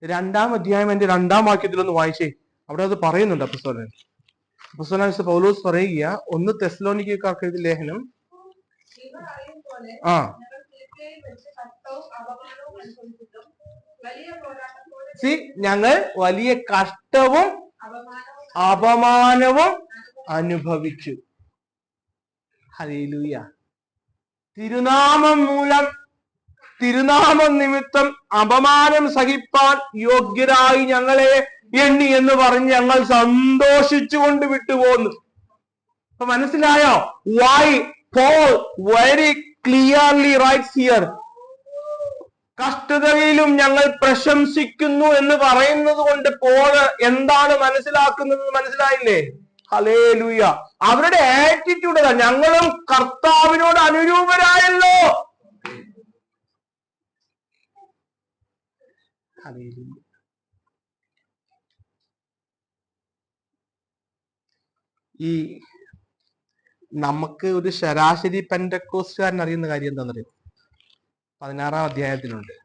2-ാം അധ്യായം അതിന്റെ 2-ാം വാക്യത്തിലൊന്ന് വായിച്ചേ. അവിടെ അത് പറയുന്നുണ്ട്. അപ്പസ്തോലൻ പൗലോസ് പറയുക, 1 തെസ്സലോനിക്കക്കാർക്ക് എഴുതിയ ലേഖനം ഞങ്ങൾ വലിയ കഷ്ടവും അപമാനവും അനുഭവിച്ചു. ഹല്ലേലൂയ. തിരുനാമം നിമിത്തം അപമാനം സഹിപ്പാൻ യോഗ്യരായി ഞങ്ങളെ എണ്ണി എന്ന് പറഞ്ഞ് ഞങ്ങൾ സന്തോഷിച്ചുകൊണ്ട് വിട്ടുപോന്നു. അപ്പൊ മനസ്സിലായോ? Why Paul very clearly writes here, കഷ്ടതയിലും ഞങ്ങൾ പ്രശംസിക്കുന്നു എന്ന് പറയുന്നത് കൊണ്ട് പോള് എന്താണ് മനസ്സിലാക്കുന്നത് മനസ്സിലായില്ലേ? ഹല്ലേലൂയ. അവരുടെ ആറ്റിറ്റ്യൂഡ് അതാ, ഞങ്ങളും കർത്താവിനോട് അനുരൂപരായല്ലോ. ഹല്ലേലൂയ. ഈ നമുക്ക് ഒരു ശരാശരി പെന്റക്കോസ്റ്റുകാരൻ അറിയുന്ന കാര്യം എന്താണെന്നറിയോ? 16-ാം അധ്യായത്തിലുണ്ട്.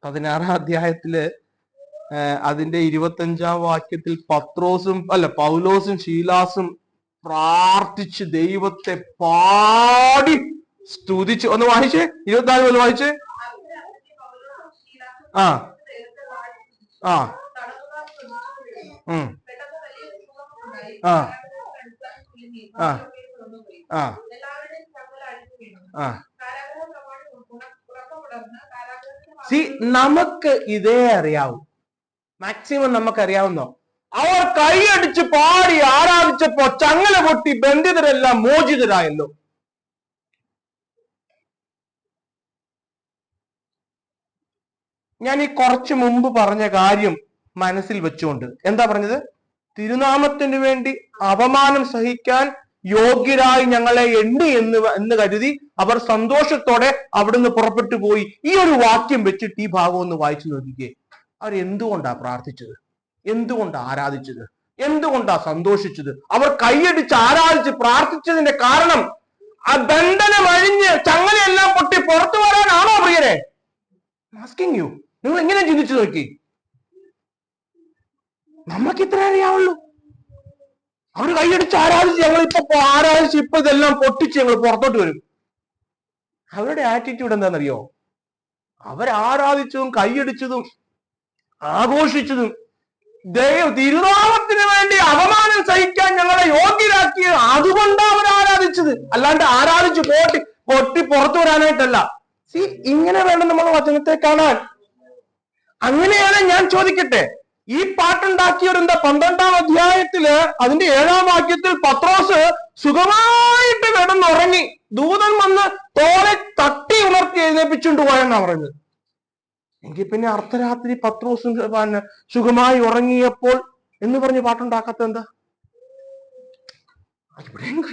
16-ാം അധ്യായത്തില് അതിന്റെ 25-ാം വാക്യത്തിൽ പൗലോസും ശീലാസും പ്രാർത്ഥിച്ച് ദൈവത്തെ പാടി സ്തുതിച്ച്. ഒന്ന് വായിച്ചേ, 24 വായിച്ചേ. ആ ആ ആ ആ ആ ആ സി നമുക്ക് ഇതേ അറിയാവൂ, മാക്സിമം നമുക്കറിയാവുന്നോ. അവർ കൈയടിച്ച് പാടി ആരാധിച്ചപ്പോ ചങ്ങല പൊട്ടി ബന്ധിതരെല്ലാം മോചിതരായല്ലോ. ഞാൻ ഈ കുറച്ചു മുമ്പ് പറഞ്ഞ കാര്യം മനസ്സിൽ വെച്ചുകൊണ്ട് എന്താ പറഞ്ഞത്? തിരുനാമത്തിന് വേണ്ടി അപമാനം സഹിക്കാൻ യോഗ്യരായി ഞങ്ങളെ എണ്ണി എന്ന് കരുതി അവർ സന്തോഷത്തോടെ അവിടുന്ന് പുറപ്പെട്ടു പോയി. ഈ ഒരു വാക്യം വെച്ചിട്ട് ഈ ഭാഗം ഒന്ന് വായിച്ചു നോക്കിക്കേ. അവർ എന്തുകൊണ്ടാ പ്രാർത്ഥിച്ചത്? എന്തുകൊണ്ടാ ആരാധിച്ചത്? എന്തുകൊണ്ടാ സന്തോഷിച്ചത്? അവർ കൈയടിച്ച് ആരാധിച്ച് പ്രാർത്ഥിച്ചതിന്റെ കാരണം ആ ബന്ധനം അഴിഞ്ഞ് ചങ്ങലയെല്ലാം പൊട്ടി പുറത്തു വരാനാണോ പ്രിയരെ? ആസ്കിങ് യു, നിങ്ങൾ എങ്ങനെ ചിന്തിച്ചു നോക്കി? നമുക്ക് ഇത്ര അറിയാവുള്ളൂ. അവർ കൈയടിച്ച് ആരാധിച്ച് ഞങ്ങളിപ്പോ ആരാധിച്ച് ഇപ്പൊ ഇതെല്ലാം പൊട്ടിച്ച് ഞങ്ങൾ പുറത്തോട്ട് വരും. അവരുടെ ആറ്റിറ്റ്യൂഡ് എന്താണെന്നറിയോ? അവരാരാധിച്ചതും കൈയടിച്ചതും ആഘോഷിച്ചതും തിരുനാമത്തിന് വേണ്ടി അപമാനം സഹിക്കാൻ ഞങ്ങളെ യോഗ്യരാക്കിയത് അതുകൊണ്ടാണ് അവർ ആരാധിച്ചത്, അല്ലാണ്ട് ആരാധിച്ച് പൊട്ടി പുറത്തു വരാനായിട്ടല്ല. സി, ഇങ്ങനെ വേണം നമ്മൾ വചനത്തെ കാണാൻ. അങ്ങനെയാണ്. ഞാൻ ചോദിക്കട്ടെ, ഈ പാട്ടുണ്ടാക്കിയവരെന്താ 12-ാം അധ്യായത്തില് അതിന്റെ 7-ാം വാക്യത്തിൽ പത്രോസ് സുഖമായിട്ട് കിടന്നുറങ്ങി, ദൂതൻ വന്ന് തോളെ തട്ടി ഉണർത്തി എഴുന്നേപ്പിച്ചുകൊണ്ട് പോയെന്നാ പറയുന്നത്. എങ്കിൽ പിന്നെ അർദ്ധരാത്രി പത്രോസ് സുഖമായി ഉറങ്ങിയപ്പോൾ എന്ന് പറഞ്ഞ് പാട്ടുണ്ടാക്കാത്ത എന്താ?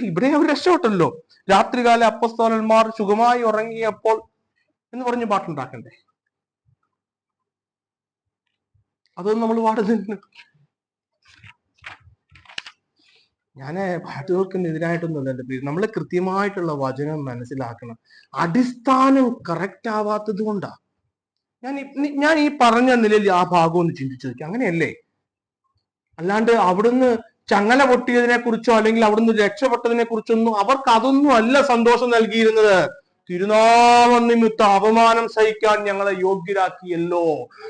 ഇവിടെ അവർ രക്ഷപ്പെട്ടല്ലോ. രാത്രികാല അപ്പസ്തോലന്മാർ സുഖമായി ഉറങ്ങിയപ്പോൾ എന്ന് പറഞ്ഞ് പാട്ടുണ്ടാക്കണ്ടേ? അതൊന്നും നമ്മൾ പാടുന്നില്ല. ഞാൻ പാട്ടുകൾക്കെതിരായിട്ടൊന്നുമല്ല എൻ്റെ പേര്. നമ്മൾ കൃത്യമായിട്ടുള്ള വചനം മനസ്സിലാക്കണം. അടിസ്ഥാനം കറക്റ്റ് ആവാത്തത് കൊണ്ടാ ഞാൻ ഈ പറഞ്ഞ നിലയിൽ ആ ഭാഗം ഒന്ന് ചിന്തിച്ചു നോക്കി. അങ്ങനെയല്ലേ? അല്ലാണ്ട് അവിടുന്ന് ചങ്ങല പൊട്ടിയതിനെ കുറിച്ചോ അല്ലെങ്കിൽ അവിടുന്ന് രക്ഷപ്പെട്ടതിനെ കുറിച്ചൊന്നും അവർക്ക് അതൊന്നും അല്ല സന്തോഷം നൽകിയിരുന്നത്. തിരുനാമ നിമിത്തം അപമാനം സഹിക്കാൻ ഞങ്ങളെ യോഗ്യരാക്കിയല്ലോ,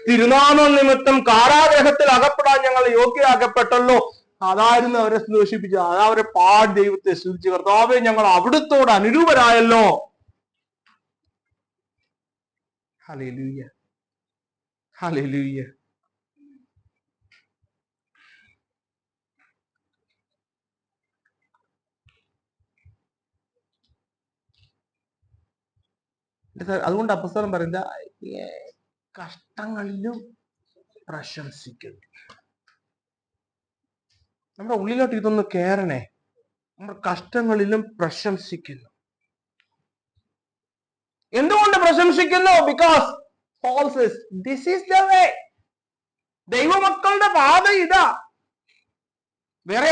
തിരുനാമ നിമിത്തം കാരാഗ്രഹത്തിൽ അകപ്പെടാൻ ഞങ്ങളെ യോഗ്യരാക്കപ്പെട്ടല്ലോ. അതായിരുന്നു അവരെ സന്തോഷിപ്പിച്ചത്. അതവരെ പാടി ദൈവത്തെ സ്തുതിച്ച്, കർത്താവേ ഞങ്ങൾ അവിടുത്തോട് അനുരൂപരായല്ലോ. Hallelujah, hallelujah. അതുകൊണ്ട് അപ്പസ്തലൻ പറയുന്ന കഷ്ടങ്ങളിലും പ്രശംസിക്കുന്നു. നമ്മുടെ ഉള്ളിലോട്ട് ഇതൊന്ന് കേറണേ. നമ്മുടെ കഷ്ടങ്ങളിലും പ്രശംസിക്കുന്നു. എന്തുകൊണ്ട് പ്രശംസിക്കുന്നു? Because Paul says, this is the way. ദൈവമക്കളുടെ പാത ഇതാ. വേറെ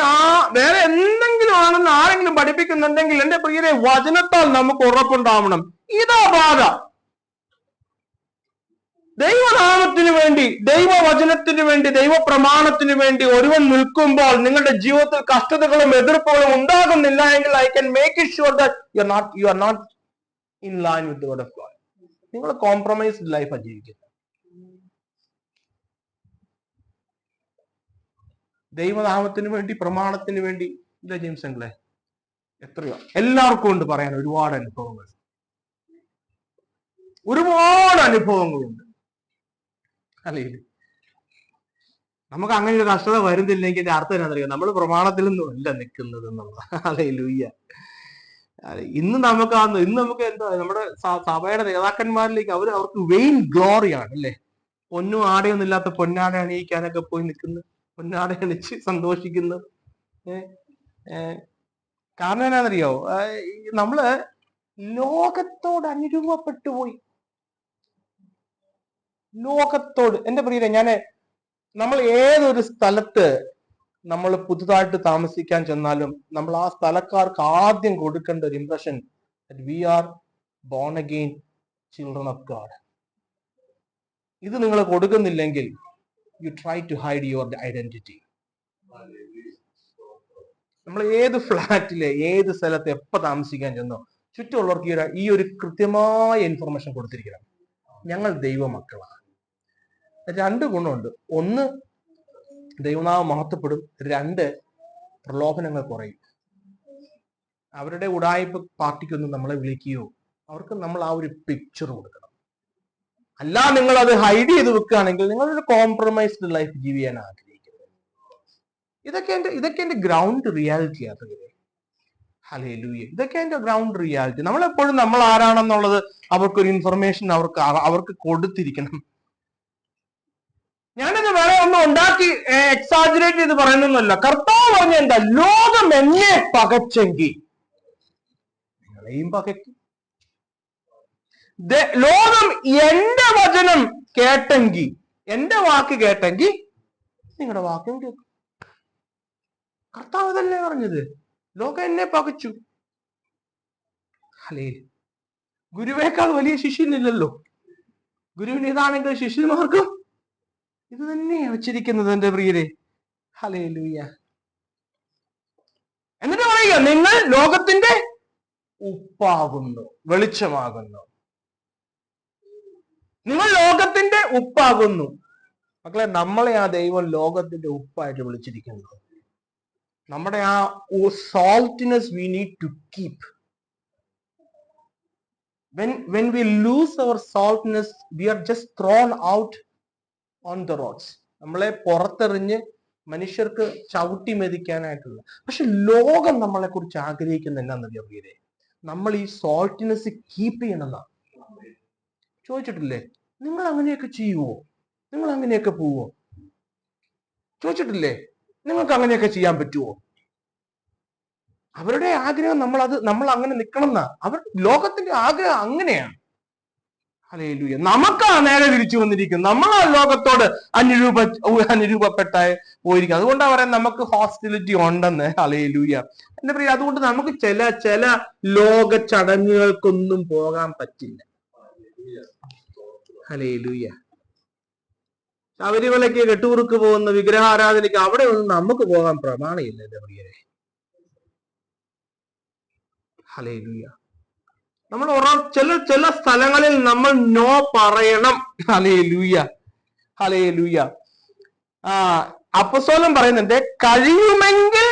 എന്തെങ്കിലും ആണെന്ന് ആരെങ്കിലും പഠിപ്പിക്കുന്നുണ്ടെങ്കിൽ എന്റെ പ്രിയരെ, വചനത്താൽ നമുക്ക് ഉറപ്പുണ്ടാവണം. ഇതാ പാത. ദൈവനാമത്തിന് വേണ്ടി, ദൈവവചനത്തിന് വേണ്ടി, ദൈവപ്രമാണത്തിന് വേണ്ടി ഒരുവൻ നിൽക്കുമ്പോൾ നിങ്ങളുടെ ജീവിതത്തിൽ കഷ്ടതകളും എതിർപ്പുകളും ഉണ്ടാകുന്നില്ല എങ്കിൽ I can make it sure that you are not in line with the word of God. നിങ്ങൾ കോംപ്രമൈസ്ഡ് ലൈഫാണ് ജീവിക്കുന്നത്. ദൈവനാമത്തിന് വേണ്ടി, പ്രമാണത്തിന് വേണ്ടി. ഇല്ല ജെയിംസ് അങ്കിളെ, എത്രയോ എല്ലാവർക്കും ഉണ്ട് പറയാൻ ഒരുപാട് അനുഭവങ്ങൾ, ഒരുപാട് അനുഭവങ്ങളുണ്ട്. അല്ലേ? നമുക്ക് അങ്ങനെ ഒരു കഷ്ടത വരുന്നില്ലെങ്കിൽ അർത്ഥം എന്നാണെന്നറിയാം, നമ്മൾ പ്രമാണത്തിലൊന്നും അല്ല നിൽക്കുന്നത് എന്നുള്ളത്. ഹല്ലേലൂയ. ഇന്ന് നമുക്ക് എന്താ, നമ്മുടെ സഭയുടെ നേതാക്കന്മാരിലേക്ക് അവർക്ക് വെയിൻ ഗ്ലോറിയാണ് അല്ലേ? പൊന്നും ആടയൊന്നും ഇല്ലാത്ത പൊന്നാട അണിയിക്കാനൊക്കെ പോയി നിൽക്കുന്നു, പൊന്നാട അണിച്ച് സന്തോഷിക്കുന്നു. കാരണം എന്നാന്നറിയോ? നമ്മള് ലോകത്തോട് അനുരൂപപ്പെട്ടു പോയി. ലോകത്തോട്. എന്റെ പ്രിയരെ, നമ്മൾ ഏതൊരു സ്ഥലത്ത് നമ്മൾ പുതുതായിട്ട് താമസിക്കാൻ ചെന്നാലും നമ്മൾ ആ സ്ഥലക്കാർക്ക് ആദ്യം കൊടുക്കേണ്ട ഒരു impression we are born again children of God. ഇത് നിങ്ങൾ കൊടുക്കുന്നില്ലെങ്കിൽ you try to hide your identity. നമ്മൾ ഏത് ഫ്ലാറ്റിലെ ഏത് സ്ഥലത്ത് എപ്പോ താമസിക്കാൻ ചെന്നോ ചുറ്റുമുള്ളവർക്ക് ഈ ഒരു കൃത്യമായ ഇൻഫർമേഷൻ കൊടുത്തിരിക്കണം. ഞങ്ങൾ ദൈവമക്കളാണ്, രണ്ട് ഗുണമുണ്ട്. ഒന്ന്, ദൈവനാമം മഹത്വപ്പെടും. രണ്ട്, പ്രലോഭനങ്ങൾ കുറയും. അവരുടെ ഉടായ്പ പാർട്ടിക്കൊന്നും നമ്മളെ വിളിക്കുകയോ അവർക്ക് നമ്മൾ ആ ഒരു പിക്ചർ കൊടുക്കണം. അല്ല, നിങ്ങൾ അത് ഹൈഡ് ചെയ്ത് വെക്കുകയാണെങ്കിൽ നിങ്ങളൊരു കോംപ്രമൈസ്ഡ് ലൈഫ് ജീവിക്കാൻ ആഗ്രഹിക്കുന്നത്. ഇതൊക്കെ എന്റെ ഗ്രൗണ്ട് റിയാലിറ്റി ആണ്. ഹല്ലേലൂയ. ഇതൊക്കെ എന്റെ ഗ്രൗണ്ട് റിയാലിറ്റി. നമ്മളെപ്പോഴും നമ്മൾ ആരാണെന്നുള്ളത് അവർക്കൊരു ഇൻഫർമേഷൻ അവർക്ക് കൊടുത്തിരിക്കണം. ഞാനിത് വേറെ ഒന്നും ഉണ്ടാക്കി എക്സാജറേറ്റ് ചെയ്ത് പറയുന്നൊന്നുമല്ല. കർത്താവ് പറഞ്ഞ എന്താ? ലോകം എന്നെ പകച്ചെങ്കിൽ നിങ്ങളെയും പകയ്ക്കും. ലോകം എന്റെ വചനം കേട്ടെങ്കിൽ, എന്റെ വാക്ക് കേട്ടെങ്കിൽ നിങ്ങളുടെ വാക്കും കേൾക്കും. കർത്താവ് തന്നെ പറഞ്ഞത്. ലോകം എന്നെ പകച്ചു. അല്ലേ, ഗുരുവേക്കാൾ വലിയ ശിഷ്യനില്ലല്ലോ. ഗുരുവിന് ഇതാണെങ്കിൽ ശിഷ്യന്മാർക്കും ഇത് തന്നെയാ വെച്ചിരിക്കുന്നത് എന്റെ പ്രിയരെ. ഹല്ലേലൂയ. എന്നിട്ട് പറയുക, നിങ്ങൾ ലോകത്തിന്റെ ഉപ്പാകുന്നു, വെളിച്ചമാകുന്നു. നിങ്ങൾ ലോകത്തിന്റെ ഉപ്പാകുന്നു. മക്കളെ, നമ്മളെ ആ ദൈവം ലോകത്തിന്റെ ഉപ്പായിട്ട് വിളിച്ചിരിക്കുന്നു. നമ്മുടെ ആ saltiness we need to keep. When we lose our saltiness, we are just thrown out on the roads. നമ്മളെ പുറത്തെറിഞ്ഞ് മനുഷ്യർക്ക് ചവിട്ടി മെതിക്കാനായിട്ടുള്ള. പക്ഷെ ലോകം നമ്മളെ കുറിച്ച് ആഗ്രഹിക്കുന്ന എന്നാന്നറിയോ പ്രിയരെ? നമ്മൾ ഈ സോൾട്ടിനെസ് കീപ്പ് ചെയ്യണമെന്നാ. ചോദിച്ചിട്ടില്ലേ, നിങ്ങൾ അങ്ങനെയൊക്കെ ചെയ്യുവോ? നിങ്ങൾ അങ്ങനെയൊക്കെ പോവോ? ചോദിച്ചിട്ടില്ലേ, നിങ്ങൾക്ക് അങ്ങനെയൊക്കെ ചെയ്യാൻ പറ്റുമോ? അവരുടെ ആഗ്രഹം നമ്മൾ അങ്ങനെ നിൽക്കണം എന്നാ. ലോകത്തിന്റെ ആഗ്രഹം അങ്ങനെയാണ്. ഹല്ലേലൂയ. നമുക്കാ നേരെ തിരിച്ചു വന്നിരിക്കും. നമ്മളാ ലോകത്തോട് അനുരൂപപ്പെട്ട പോയിരിക്കും. അതുകൊണ്ടാ പറയാൻ നമുക്ക് ഹോസ്റ്റിലിറ്റി ഉണ്ടെന്ന്. ഹല്ലേലൂയ. എന്താ പറയാ, അതുകൊണ്ട് നമുക്ക് ചില ലോക ചടങ്ങുകൾക്കൊന്നും പോകാൻ പറ്റില്ല. ഹല്ലേലൂയ. ശബരിമലയ്ക്ക് കെട്ടുകുറുക്ക് പോകുന്ന വിഗ്രഹാരാധനയ്ക്ക് അവിടെ ഒന്നും നമുക്ക് പോകാൻ പ്രമാണമില്ല എന്റെ പ്രിയരെ. ഹല്ലേലൂയ. നമ്മൾ ചില സ്ഥലങ്ങളിൽ നമ്മൾ നോ പറയണം. ഹല്ലേലൂയ. ഹല്ലേലൂയ. അപ്പോസ്തലൻ പറയുന്നുണ്ട്, കഴിയുമെങ്കിൽ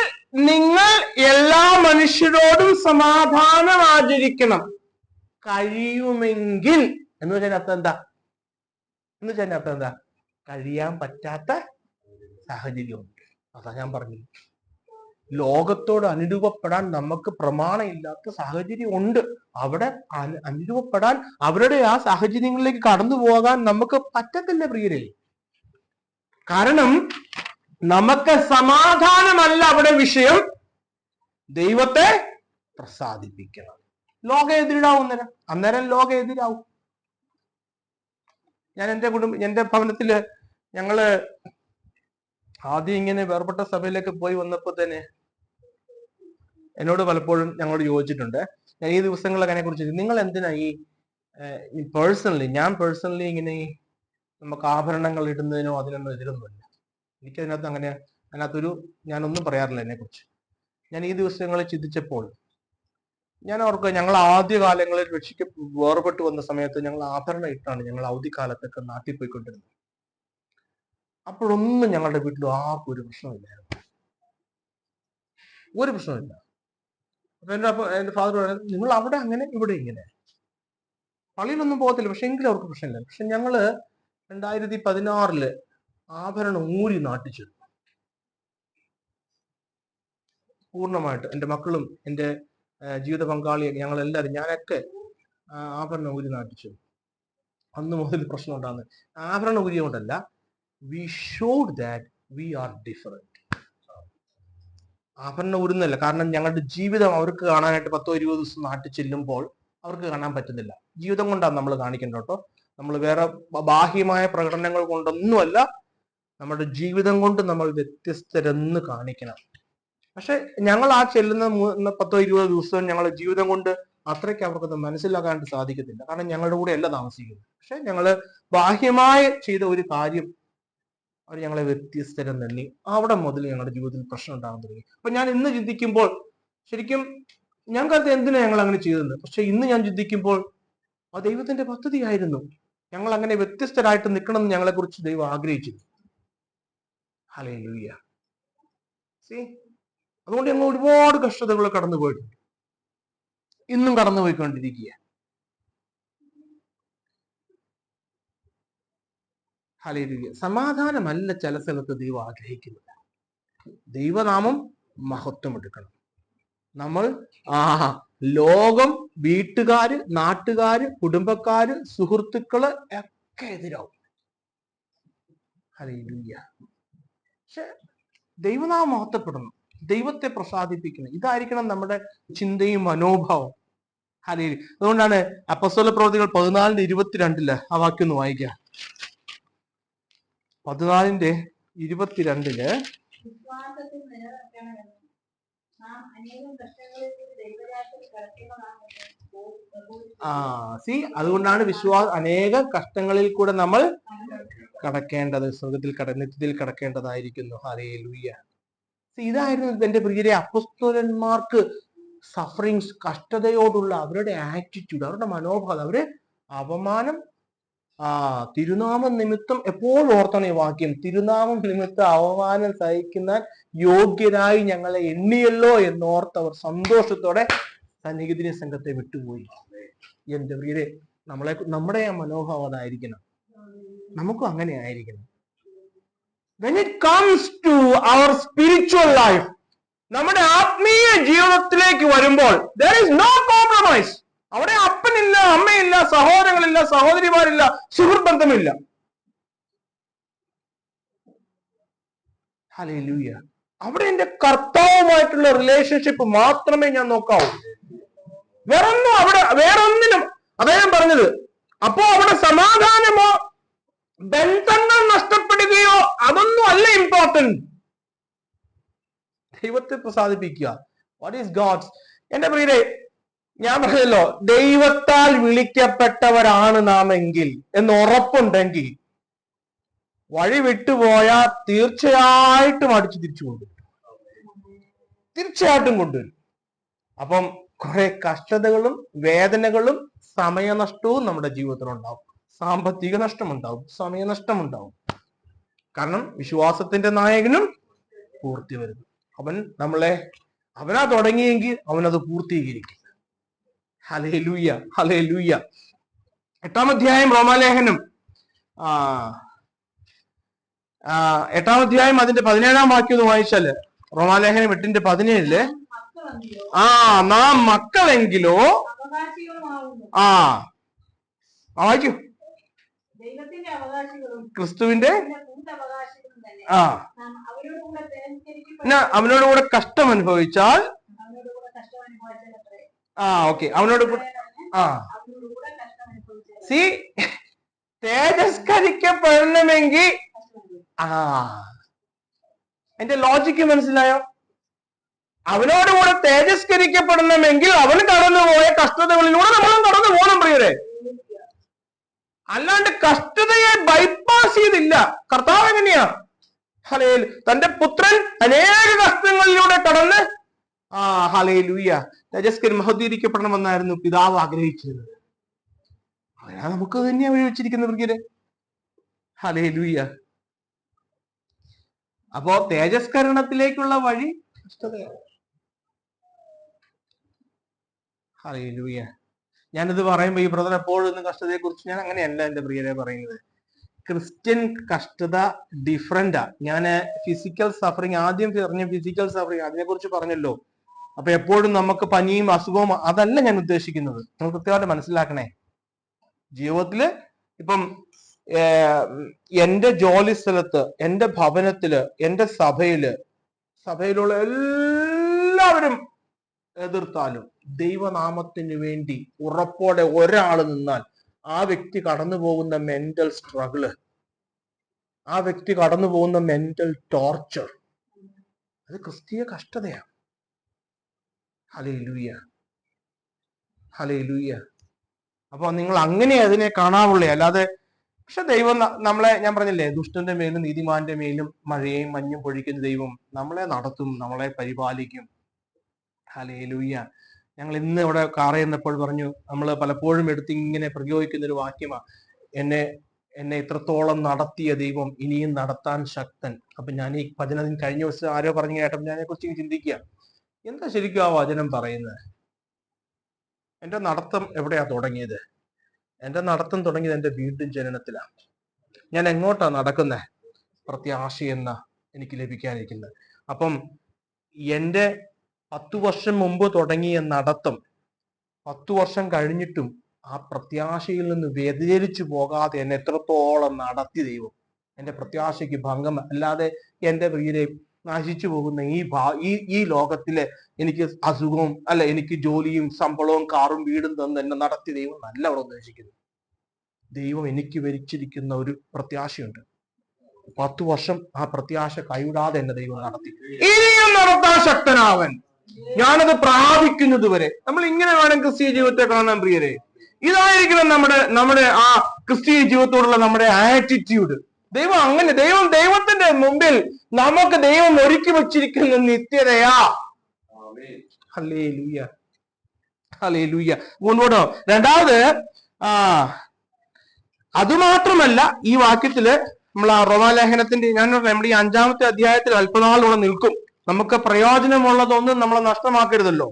നിങ്ങൾ എല്ലാ മനുഷ്യരോടും സമാധാനം ആചരിക്കണം. കഴിയുമെങ്കിൽ എന്ന് വെച്ചാൽ അർത്ഥം എന്താ? കഴിയാൻ പറ്റാത്ത സാഹചര്യമുണ്ട്. അതാ ഞാൻ പറഞ്ഞു. ലോകത്തോട് അനുരൂപപ്പെടാൻ നമുക്ക് പ്രമാണമില്ലാത്ത സാഹചര്യം ഉണ്ട്. അവിടെ അനുരൂപപ്പെടാൻ, അവരുടെ ആ സാഹചര്യങ്ങളിലേക്ക് കടന്നു പോകാൻ നമുക്ക് പറ്റത്തില്ല പ്രിയരെ. കാരണം നമുക്ക് സമാധാനമല്ല അവിടെ വിഷയം, ദൈവത്തെ പ്രസാദിപ്പിക്കണം. ലോകം എതിരാവും. അന്നേരം ലോകം എതിരാവും. ഞാൻ എന്റെ ഭവനത്തില് ഞങ്ങള് ആദ്യം ഇങ്ങനെ വേർപെട്ട സഭയിലേക്ക് പോയി വന്നപ്പോ തന്നെ എന്നോട് പലപ്പോഴും ഞങ്ങളോട് ചോദിച്ചിട്ടുണ്ട്. ഞാൻ ഈ ദിവസങ്ങളിൽ കുറിച്ച്, നിങ്ങൾ എന്തിനാ ഞാൻ പേഴ്സണലി ഇങ്ങനെ നമുക്ക് ആഭരണങ്ങൾ ഇടുന്നതിനോ അതിനൊന്നും എതിരൊന്നുമില്ല. എനിക്കതിനകത്ത് ഞാനൊന്നും പറയാറില്ല എന്നെ കുറിച്ച്. ഞാൻ ഈ ദിവസങ്ങളിൽ ചിന്തിച്ചപ്പോൾ ഞാൻ ഓർക്കുക, ഞങ്ങൾ ആദ്യ കാലങ്ങളിൽ വേർപെട്ട് വന്ന സമയത്ത് ഞങ്ങൾ ആഭരണം ഇട്ടാണ് ഞങ്ങൾ അവധിക്കാലത്തൊക്കെ നാട്ടിൽ പോയിക്കൊണ്ടിരുന്നത്. അപ്പോഴൊന്നും ഞങ്ങളുടെ വീട്ടിൽ ആർക്കും ഒരു പ്രശ്നമില്ലായിരുന്നു. ഒരു പ്രശ്നമില്ല. അപ്പൊ എന്റെ ഫാദർ പറയുന്നത്, നിങ്ങൾ അവിടെ അങ്ങനെ ഇവിടെ ഇങ്ങനെ. പള്ളിയിലൊന്നും പോകത്തില്ല, പക്ഷെ എങ്കിലും അവർക്ക് പ്രശ്നമില്ല. പക്ഷെ ഞങ്ങള് 2016 ആഭരണം ഊരി നാട്ടിച്ചു. പൂർണ്ണമായിട്ട് എന്റെ മക്കളും എന്റെ ജീവിത പങ്കാളിയും ഞങ്ങളെല്ലാവരും, ഞാനൊക്കെ ആഭരണം ഊരി നാട്ടിച്ചു. അന്ന് മുതൽ പ്രശ്നം ഉണ്ടാകുന്നത് ആഭരണം ഊരിയ കൊണ്ടല്ല, we showed that we are different. ആഭരണം ഊരുന്നല്ല, കാരണം ഞങ്ങളുടെ ജീവിതം അവർക്ക് കാണാനായിട്ട് 10-20 ദിവസം നാട്ടിൽ ചെല്ലുമ്പോൾ അവർക്ക് കാണാൻ പറ്റുന്നില്ല. ജീവിതം കൊണ്ടാണ് നമ്മൾ കാണിക്കേണ്ടത് കേട്ടോ. നമ്മൾ വേറെ ബാഹ്യമായ പ്രകടനങ്ങൾ കൊണ്ടൊന്നുമല്ല, നമ്മുടെ ജീവിതം കൊണ്ട് നമ്മൾ വ്യത്യസ്തരെന്ന് കാണിക്കണം. പക്ഷെ ഞങ്ങൾ ആ ചെല്ലുന്ന 10-20 ദിവസവും ഞങ്ങളുടെ ജീവിതം കൊണ്ട് അത്രയ്ക്ക് അവർക്കത് മനസ്സിലാക്കാനായിട്ട് സാധിക്കത്തില്ല. കാരണം ഞങ്ങളുടെ കൂടെ അല്ല താമസിക്കുന്നത്. പക്ഷെ ഞങ്ങള് ബാഹ്യമായി ചെയ്ത ഒരു കാര്യം അവർ ഞങ്ങളെ വ്യത്യസ്തരെന്ന് എണ്ണി. അവിടെ മുതൽ ഞങ്ങളുടെ ജീവിതത്തിൽ പ്രശ്നം ഉണ്ടാകാൻ തുടങ്ങി. അപ്പൊ ഞാൻ ഇന്ന് ചിന്തിക്കുമ്പോൾ ശരിക്കും ഞാൻ കരുതി എന്തിനാ ഞങ്ങൾ അങ്ങനെ ചെയ്തതെന്ന്. പക്ഷെ ഇന്ന് ഞാൻ ചിന്തിക്കുമ്പോൾ ആ ദൈവത്തിന്റെ പദ്ധതിയായിരുന്നു. ഞങ്ങൾ അങ്ങനെ വ്യത്യസ്തരായിട്ട് നിൽക്കണമെന്ന് ഞങ്ങളെ കുറിച്ച് ദൈവം ആഗ്രഹിച്ചു. ഹല്ലേലൂയ. അതുകൊണ്ട് ഞങ്ങൾ ഒരുപാട് കഷ്ടതകൾ കടന്നുപോയിട്ടുണ്ട്, ഇന്നും കടന്നുപോയിക്കൊണ്ടിരിക്കുക. ഹല്ലേലൂയ. സമാധാനമല്ല ചില സ്ഥലത്ത് ദൈവം ആഗ്രഹിക്കുന്നത്. ദൈവനാമം മഹത്വം എടുക്കണം. നമ്മൾ ലോകം, വീട്ടുകാര്, നാട്ടുകാര്, കുടുംബക്കാര്, സുഹൃത്തുക്കള് ഒക്കെ എതിരാവും. ഹല്ലേലൂയ. പക്ഷെ ദൈവനാമം മഹത്വപ്പെടണം, ദൈവത്തെ പ്രസാദിപ്പിക്കണം. ഇതായിരിക്കണം നമ്മുടെ ചിന്തയും മനോഭാവം. ഹല്ലേലൂയ. അതുകൊണ്ടാണ് അപ്പോസ്തല പ്രവൃത്തികൾ 14:22 ആ വാക്യം ഒന്ന് വായിക്കാം. 14:22 അതുകൊണ്ടാണ് അനേക കഷ്ടങ്ങളിൽ കൂടെ നമ്മൾ കടക്കേണ്ടത്, നിത്യത്തിൽ കടക്കേണ്ടതായിരിക്കുന്നു. ഹല്ലേലൂയ. ഇതായിരുന്നു എന്റെ പ്രിയരെ അപ്പോസ്തലന്മാർക്ക് സഫറിങ്സ്, കഷ്ടതയോടുള്ള അവരുടെ ആറ്റിറ്റ്യൂഡ്, അവരുടെ മനോഭാവം. അവര് അപമാനം തിരുനാമം നിമിത്തം, എപ്പോഴും ഓർത്തണം ഈ വാക്യം, തിരുനാമം നിമിത്തം അവമാനം സഹിക്കുന്ന യോഗ്യരായി ഞങ്ങളെ എണ്ണിയല്ലോ എന്നോർത്തവർ സന്തോഷത്തോടെ സന്നിഹിതരെ സംഘത്തെ വിട്ടുപോയി. എന്റെ പ്രിയരെ, നമ്മുടെ ആ മനോഭാവം അതായിരിക്കണം. നമുക്കും അങ്ങനെ ആയിരിക്കണം. When it comes to our spiritual life, നമ്മുടെ ആത്മീയ ജീവിതത്തിലേക്ക് വരുമ്പോൾ there is no compromise. അവിടെ അപ്പനില്ല, അമ്മയില്ല, സഹോദരങ്ങളില്ല, സഹോദരിമാരില്ല, സുഹൃത്ബന്ധമില്ല. ഹല്ലേലൂയ. അവിടെ എന്റെ കർത്താവുമായിട്ടുള്ള റിലേഷൻഷിപ്പ് മാത്രമേ ഞാൻ നോക്കാവൂ. വേറൊന്നിനും അദ്ദേഹം പറഞ്ഞത്. അപ്പോ അവിടെ സമാധാനമോ ബന്ധങ്ങൾ നഷ്ടപ്പെടുകയോ അതൊന്നും അല്ല ഇമ്പോർട്ടന്റ്. ദൈവത്തെ പ്രസാദിപ്പിക്കുക. What is God's. എന്റെ പ്രിയരെ, ഞാൻ പറഞ്ഞല്ലോ, ദൈവത്താൽ വിളിക്കപ്പെട്ടവരാണ് നാം എങ്കിൽ എന്ന് ഉറപ്പുണ്ടെങ്കിൽ വഴി വിട്ടുപോയാൽ തീർച്ചയായിട്ടും അടിച്ചു തിരിച്ചു കൊണ്ടുവരും. തീർച്ചയായിട്ടും കൊണ്ടുവരും. അപ്പം കുറെ കഷ്ടതകളും വേദനകളും സമയനഷ്ടവും നമ്മുടെ ജീവിതത്തിലുണ്ടാവും. സാമ്പത്തിക നഷ്ടമുണ്ടാവും, സമയനഷ്ടമുണ്ടാവും. കാരണം വിശ്വാസത്തിന്റെ നായകനും പൂർത്തി വരുന്നു. അവനാ തുടങ്ങിയെങ്കിൽ അവനത് പൂർത്തീകരിക്കും. Hallelujah, hallelujah. 8-ാം അധ്യായം റോമാലേഖനം 8-ാം അധ്യായം അതിന്റെ 17-ാം വാക്യം ഒന്ന് വായിച്ചാല്, റോമാലേഖനം 8:17 നാം മക്കളെങ്കിലോ വായിക്കൂ. ക്രിസ്തുവിന്റെ അവനോട് കൂടെ കഷ്ടം അനുഭവിച്ചാൽ ഓക്കെ, അവനോട് കൂടെ തേജസ്കരിക്കപ്പെടണമെങ്കിൽ എന്റെ ലോജിക്ക് മനസ്സിലായോ? അവനോടുകൂടെ തേജസ്കരിക്കപ്പെടണമെങ്കിൽ അവന് കടന്നുപോയ കഷ്ടതകളിലൂടെ നമ്മളും കടന്നു പോകണം പ്രിയരെ. അല്ലാണ്ട് കഷ്ടതയെ ബൈപ്പാസ് ചെയ്തില്ല. കർത്താവ് എങ്ങനെയാ തന്റെ പുത്രൻ അനേക കഷ്ടങ്ങളിലൂടെ കടന്ന് ഹല്ലേലൂയ മഹത്വീകരിക്കപ്പെടണമെന്നായിരുന്നു പിതാവ് ആഗ്രഹിച്ചിരുന്നത്. അവനാ നമുക്ക് തന്നെയാ വഴി വെച്ചിരിക്കുന്ന പ്രിയരെ. ഹല്ലേലൂയ. അപ്പോ തേജസ്കരണത്തിലേക്കുള്ള വഴി കഷ്ടതയാണ്. ഹല്ലേലൂയ. ഞാനിത് പറയുമ്പോ ഈ ബ്രദർ എപ്പോഴും ഇന്ന് കഷ്ടതയെ കുറിച്ച്, ഞാൻ അങ്ങനെയല്ല എന്റെ പ്രിയരെ പറയുന്നത്. ക്രിസ്ത്യൻ കഷ്ടത ഡിഫറെന്റാ. ഞാൻ ഫിസിക്കൽ സഫറിങ് ആദ്യം പറഞ്ഞ ഫിസിക്കൽ സഫറിങ് അതിനെ കുറിച്ച് പറഞ്ഞല്ലോ. അപ്പൊ എപ്പോഴും നമുക്ക് പനിയും അസുഖവും അതല്ല ഞാൻ ഉദ്ദേശിക്കുന്നത്. നിങ്ങൾ കൃത്യമായിട്ട് മനസ്സിലാക്കണേ. ജീവിതത്തില് ഇപ്പം എന്റെ ജോലി സ്ഥലത്ത്, എന്റെ ഭവനത്തില്, എന്റെ സഭയിലുള്ള എല്ലാവരും എതിർത്താലും ദൈവനാമത്തിന് വേണ്ടി ഉറപ്പോടെ ഒരാൾ നിന്നാൽ ആ വ്യക്തി കടന്നു പോകുന്ന മെന്റൽ സ്ട്രഗിള്, ആ വ്യക്തി കടന്നു പോകുന്ന മെന്റൽ ടോർച്ചർ, അത് ക്രിസ്തീയ കഷ്ടതയാണ്. Hallelujah, hallelujah. അപ്പൊ നിങ്ങൾ അങ്ങനെ അതിനെ കാണാവുള്ളേ, അല്ലാതെ. പക്ഷെ ദൈവം നമ്മളെ, ഞാൻ പറഞ്ഞില്ലേ, ദുഷ്ടന്റെ മേലും നീതിമാന്റെ മേലും മഴയും മഞ്ഞും പൊഴിക്കുന്ന ദൈവം നമ്മളെ നടത്തും, നമ്മളെ പരിപാലിക്കും. ഹല്ലേലൂയ. ഞങ്ങൾ ഇന്ന് ഇവിടെ കാർ ചെയ്യുന്നപ്പോൾ പറഞ്ഞു, നമ്മൾ പലപ്പോഴും എടുത്ത് ഇങ്ങനെ പ്രയോഗിക്കുന്ന ഒരു വാക്യമാണ്, എന്നെ എന്നെ ഇത്രത്തോളം നടത്തിയ ദൈവം ഇനിയും നടത്താൻ ശക്തൻ. അപ്പൊ ഞാൻ ഈ വചനം കഴിഞ്ഞ ദിവസം ആരോ പറഞ്ഞു കേട്ടപ്പോൾ ഞാൻ അതിനെക്കുറിച്ച് ചിന്തിക്കുക, എന്താ ശരിക്കും ആ വചനം പറയുന്നത്? എന്റെ നടത്തം എവിടെയാ തുടങ്ങിയത്? എന്റെ നടത്തം തുടങ്ങിയത് എന്റെ വീണ്ടും ജനനത്തിലാണ്. ഞാൻ എങ്ങോട്ടാ നടക്കുന്നത്? പ്രത്യാശയെന്ന എനിക്ക് ലഭിക്കാനിരിക്കുന്നത്. അപ്പം എന്റെ 10 വർഷം മുമ്പ് തുടങ്ങിയ നടത്തം 10 വർഷം കഴിഞ്ഞിട്ടും ആ പ്രത്യാശയിൽ നിന്ന് വ്യതിചലിച്ചു പോകാതെ എന്നെ എത്രത്തോളം നടത്തി ദൈവം. എന്റെ പ്രത്യാശയ്ക്ക് ഭംഗം അല്ലാതെ എന്റെ പ്രിയരെ നശിച്ചു പോകുന്ന ഈ ലോകത്തിലെ എനിക്ക് അസുഖവും അല്ല, എനിക്ക് ജോലിയും ശമ്പളവും കാറും വീടും തന്ന് എന്നെ നടത്തി ദൈവം നല്ല അവിടെ ഉദ്ദേശിക്കുന്നു. ദൈവം എനിക്ക് വരിച്ചിരിക്കുന്ന ഒരു പ്രത്യാശയുണ്ട്. 10 വർഷം ആ പ്രത്യാശ കൈവിടാതെ എന്നെ ദൈവം നടത്തി. ഇനിയും നടത്താൻ ശക്തനാവൻ. ഞാനത് പ്രാപിക്കുന്നത് വരെ. നമ്മൾ ഇങ്ങനെ വേണം ക്രിസ്തീയ ജീവിതത്തെ കാണാൻ പ്രിയരെ. ഇതായിരിക്കണം നമ്മുടെ ആ ക്രിസ്തീയ ജീവിതത്തോടുള്ള നമ്മുടെ ആറ്റിറ്റ്യൂഡ്. ദൈവം അങ്ങനെ, ദൈവത്തിന്റെ മുമ്പിൽ നമുക്ക് ദൈവം ഒരുക്കി വച്ചിരിക്കുന്ന നിത്യതയാ. Hallelujah, hallelujah. മുൻപോട്ടോ. രണ്ടാമത് അതുമാത്രമല്ല, ഈ വാക്യത്തില് നമ്മൾ ആ റോമാലേഖനത്തിന്റെ നമ്മുടെ ഈ 5-ാമത്തെ അധ്യായത്തിൽ അല്പനാളോടെ നിൽക്കും. നമുക്ക് പ്രയോജനമുള്ളതൊന്നും നമ്മൾ നഷ്ടമാക്കരുതല്ലോ.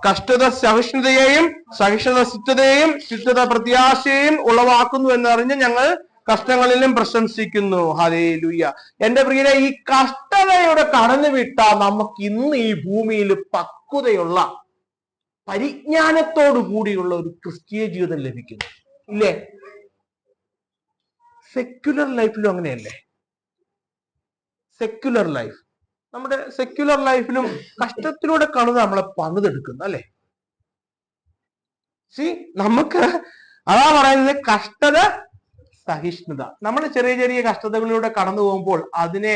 കഷ്ടത സഹിഷ്ണുതയെയും, സഹിഷ്ണുത സിദ്ധതയെയും, സിദ്ധത പ്രത്യാശയെയും ഉളവാക്കുന്നു എന്നറിഞ്ഞ് ഞങ്ങൾ കഷ്ടങ്ങളിലും പ്രശംസിക്കുന്നു. ഹല്ലേലൂയ. എന്റെ പ്രിയരെ, ഈ കഷ്ടതയുടെ കടന്നു വിട്ടാൽ നമുക്ക് ഇന്ന് ഈ ഭൂമിയിൽ പക്വതയുള്ള പരിജ്ഞാനത്തോടു കൂടിയുള്ള ഒരു ക്രിസ്തീയ ജീവിതം ലഭിക്കുന്നു, ഇല്ലേ? സെക്യുലർ ലൈഫിലും അങ്ങനെയല്ലേ? സെക്യുലർ ലൈഫ്, നമ്മുടെ സെക്യുലർ ലൈഫിലും കഷ്ടത്തിലൂടെ കടന്ന് നമ്മളെ പണിതെടുക്കുന്നു, അല്ലെ? നമുക്ക് അതാ പറയുന്നത്, കഷ്ടത സഹിഷ്ണുത. നമ്മൾ ചെറിയ ചെറിയ കഷ്ടതകളിലൂടെ കടന്നു പോകുമ്പോൾ അതിനെ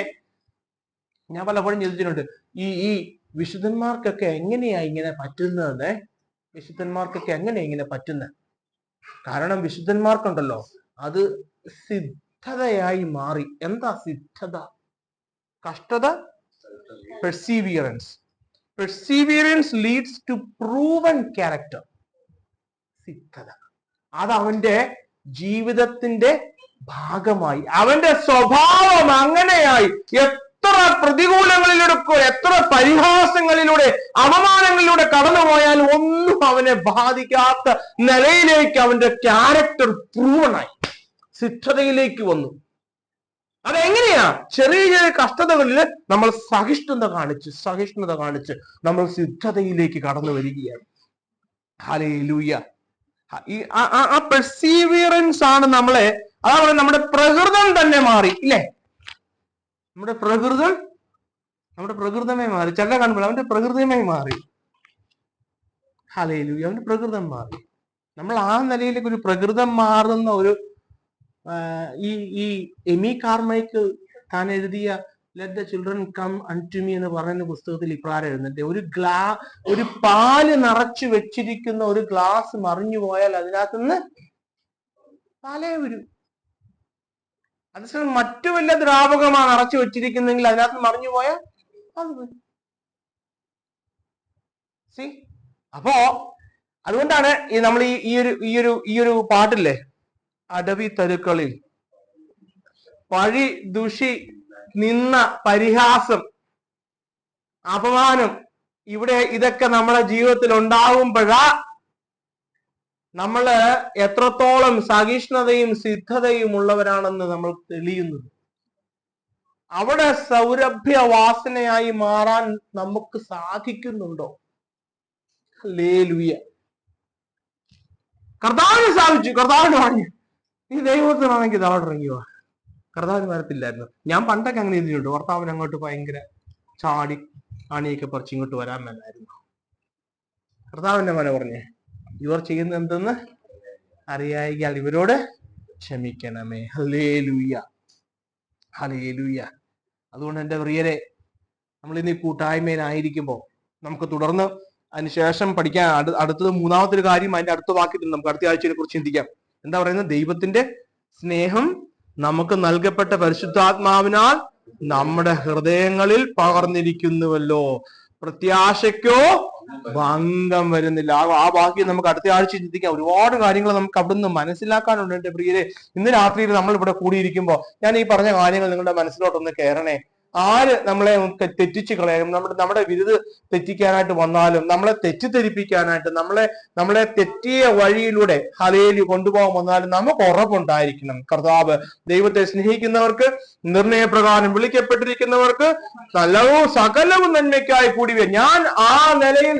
ഞാൻ പലപ്പോഴും ചിന്തിച്ചിട്ടുണ്ട്. ഈ വിശുദ്ധന്മാർക്കൊക്കെ എങ്ങനെയാ ഇങ്ങനെ പറ്റുന്നത്? വിശുദ്ധന്മാർക്കൊക്കെ എങ്ങനെയാ ഇങ്ങനെ പറ്റുന്നത്? കാരണം വിശുദ്ധന്മാർക്കുണ്ടല്ലോ, അത് സിദ്ധതയായി മാറി. എന്താ സിദ്ധത? കഷ്ടത, perseverance leads to proven character. സിദ്ധത അത് അവന്റെ ജീവിതത്തിന്റെ ഭാഗമായി, അവന്റെ സ്വഭാവം അങ്ങനെയായി. എത്ര പ്രതികൂലങ്ങളിലൂടെ, എത്ര പരിഹാസങ്ങളിലൂടെ, അപമാനങ്ങളിലൂടെ കടന്നുപോയാൽ ഒന്നും അവനെ ബാധിക്കാത്ത നിലയിലേക്ക് അവന്റെ ക്യാരക്ടർ പ്രൂവണായി, സിദ്ധതയിലേക്ക് വന്നു. അതെങ്ങനെയാ? ചെറിയ ചെറിയ കഷ്ടതകളിൽ നമ്മൾ സഹിഷ്ണുത കാണിച്ച് നമ്മൾ സിദ്ധതയിലേക്ക് കടന്നു വരികയാണ്. ഹല്ലേലൂയ. ആ പെർസീവിയറൻസ് ആണ് നമ്മളെ, അതാണ് നമ്മുടെ പ്രകൃതം തന്നെ മാറി, ഇല്ലേ? നമ്മുടെ പ്രകൃതമേ മാറി. ചില കാണുമ്പോൾ അവന്റെ പ്രകൃതമേ മാറി. ഹല്ലേലൂയ. അവന്റെ പ്രകൃതം മാറി. നമ്മൾ ആ നിലയിലേക്ക് ഒരു പ്രകൃതം മാറുന്ന ഒരു ഈ എമി കാർമൈക്കിൾ താൻ എഴുതിയ let the children come unto me എന്ന് പറയുന്ന പുസ്തകത്തിൽ ഇപ്രകാരം എഴുതുന്നുണ്ട്. ഒരു പാല് നിറച്ചു വെച്ചിരിക്കുന്ന ഒരു ഗ്ലാസ് മറിഞ്ഞു പോയാൽ അതിനകത്തുനിന്ന് പാലേ വരും. അതേസമയം മറ്റു വല്ല ദ്രാവകമാണ് നിറച്ചു വെച്ചിരിക്കുന്നെങ്കിൽ അതിനകത്ത് മറിഞ്ഞു പോയാൽ അത് വരും. അപ്പോ അതുകൊണ്ടാണ് നമ്മൾ ഈ ഒരു പാട്ടില്ലേ, അടവി തരുക്കളിൽ പഴി ദുഷി നിന്ന പരിഹാസം അപമാനം ഇതൊക്കെ നമ്മുടെ ജീവിതത്തിൽ ഉണ്ടാകുമ്പോഴാ നമ്മള് എത്രത്തോളം സഹിഷ്ണുതയും സിദ്ധതയും ഉള്ളവരാണെന്ന് നമ്മൾ തെളിയുന്നത്. അവിടെ സൗരഭ്യവാസനയായി മാറാൻ നമുക്ക് സാധിക്കുന്നുണ്ടോ? ഹല്ലേലൂയ. കർത്താവിന് സാധിച്ചു. കർത്താവിന് പറഞ്ഞു, ഈ ദൈവത്തിനാണെങ്കിൽ അവിടെ ഇറങ്ങിയോ? കർത്താവിന് വരത്തില്ലായിരുന്നു. ഞാൻ പണ്ടൊക്കെ അങ്ങനെ ചെയ്തിട്ടുണ്ട്. കർത്താവിന് അങ്ങോട്ട് ഭയങ്കര ചാടി ആണിയൊക്കെ പറിച്ച് ഇങ്ങോട്ട് വരാൻ മേലായിരുന്നു. കർത്താവിന്റെ മന പറഞ്ഞേ, ഇവർ ചെയ്യുന്ന എന്തെന്ന് അറിയായികയാൽ ഇവരോട് ക്ഷമിക്കണമേ. Hallelujah, hallelujah. അതുകൊണ്ട് എൻ്റെ പ്രിയരെ, നമ്മൾ ഇന്ന് ഈ കൂട്ടായ്മയിലായിരിക്കുമ്പോൾ നമുക്ക് തുടർന്ന് അതിനുശേഷം പഠിക്കാൻ അടുത്തത് മൂന്നാമത്തെ ഒരു കാര്യം, അതിന്റെ അടുത്ത വാക്യത്തിൽ നമുക്ക് അടുത്ത ആഴ്ചയെ കുറിച്ച് ചിന്തിക്കാം. എന്താ പറയുന്നത്? ദൈവത്തിന്റെ സ്നേഹം നമുക്ക് നൽകപ്പെട്ട പരിശുദ്ധാത്മാവിനാൽ നമ്മുടെ ഹൃദയങ്ങളിൽ പകർന്നിരിക്കുന്നുവല്ലോ. പ്രത്യാശയ്ക്കോ ഭംഗം വരുന്നില്ല. ആ വാക്യം നമുക്ക് അടുത്ത ആഴ്ച ചിന്തിക്കാം. ഒരുപാട് കാര്യങ്ങൾ നമുക്ക് അവിടുന്ന് മനസ്സിലാക്കാനുണ്ട് എന്റെ പ്രിയരെ. ഇന്ന് രാത്രിയിൽ നമ്മൾ ഇവിടെ കൂടിയിരിക്കുമ്പോൾ ഞാൻ ഈ പറഞ്ഞ കാര്യങ്ങൾ നിങ്ങളുടെ മനസ്സിലോട്ടൊന്ന് കയറണേ. ആര് നമ്മളെ തെറ്റിച്ച് കളയാനും നമ്മുടെ വിരുത് തെറ്റിക്കാനായിട്ട് വന്നാലും, നമ്മളെ തെറ്റിദ്ധരിപ്പിക്കാനായിട്ട്, നമ്മളെ തെറ്റിയ വഴിയിലൂടെ ഹലേലി കൊണ്ടുപോകാൻ വന്നാലും നമുക്ക് ഉറപ്പുണ്ടായിരിക്കണം. കർത്താവ് ദൈവത്തെ സ്നേഹിക്കുന്നവർക്ക്, നിർണയപ്രകാരം വിളിക്കപ്പെട്ടിരിക്കുന്നവർക്ക് സകലവും നന്മയ്ക്കായി കൂടി വരും. ഞാൻ ആ നിലയിൽ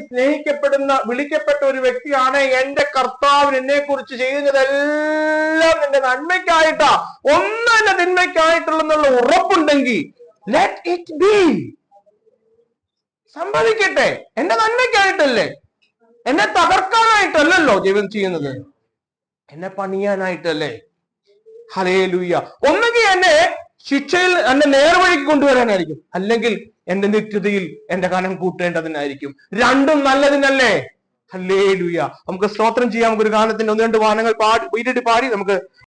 വിളിക്കപ്പെട്ട ഒരു വ്യക്തിയാണ്. എന്റെ കർത്താവിന് എന്നെ കുറിച്ച് ചെയ്യുന്നതെല്ലാം എന്റെ നന്മയ്ക്കായിട്ടാ, ഒന്നും എന്റെ തിന്മയ്ക്കായിട്ടുള്ള ഉറപ്പുണ്ടെങ്കിൽ ലെറ്റ് ഇറ്റ് ബി, സംഭവിക്കട്ടെ. എന്റെ നന്മയ്ക്കായിട്ടല്ലേ, എന്നെ തകർക്കാനായിട്ടല്ലല്ലോ ദൈവം ചെയ്യുന്നത്, എന്നെ പണിയാനായിട്ടല്ലേ. ഹല്ലേലൂയ. ഒന്നുകിൽ എന്നെ ശിക്ഷയിൽ, എന്നെ നേർവഴിക്ക് കൊണ്ടുവരാനായിരിക്കും, അല്ലെങ്കിൽ എന്റെ നിത്യതയിൽ എന്റെ കനം കൂട്ടേണ്ടതിനായിരിക്കും. രണ്ടും നല്ലതിനല്ലേ. ഹല്ലേലൂയ. നമുക്ക് സ്തോത്രം ചെയ്യാം. നമുക്കൊരു ഗാനത്തിന്റെ 1-2 ഗാനങ്ങൾ പാടി നമുക്ക്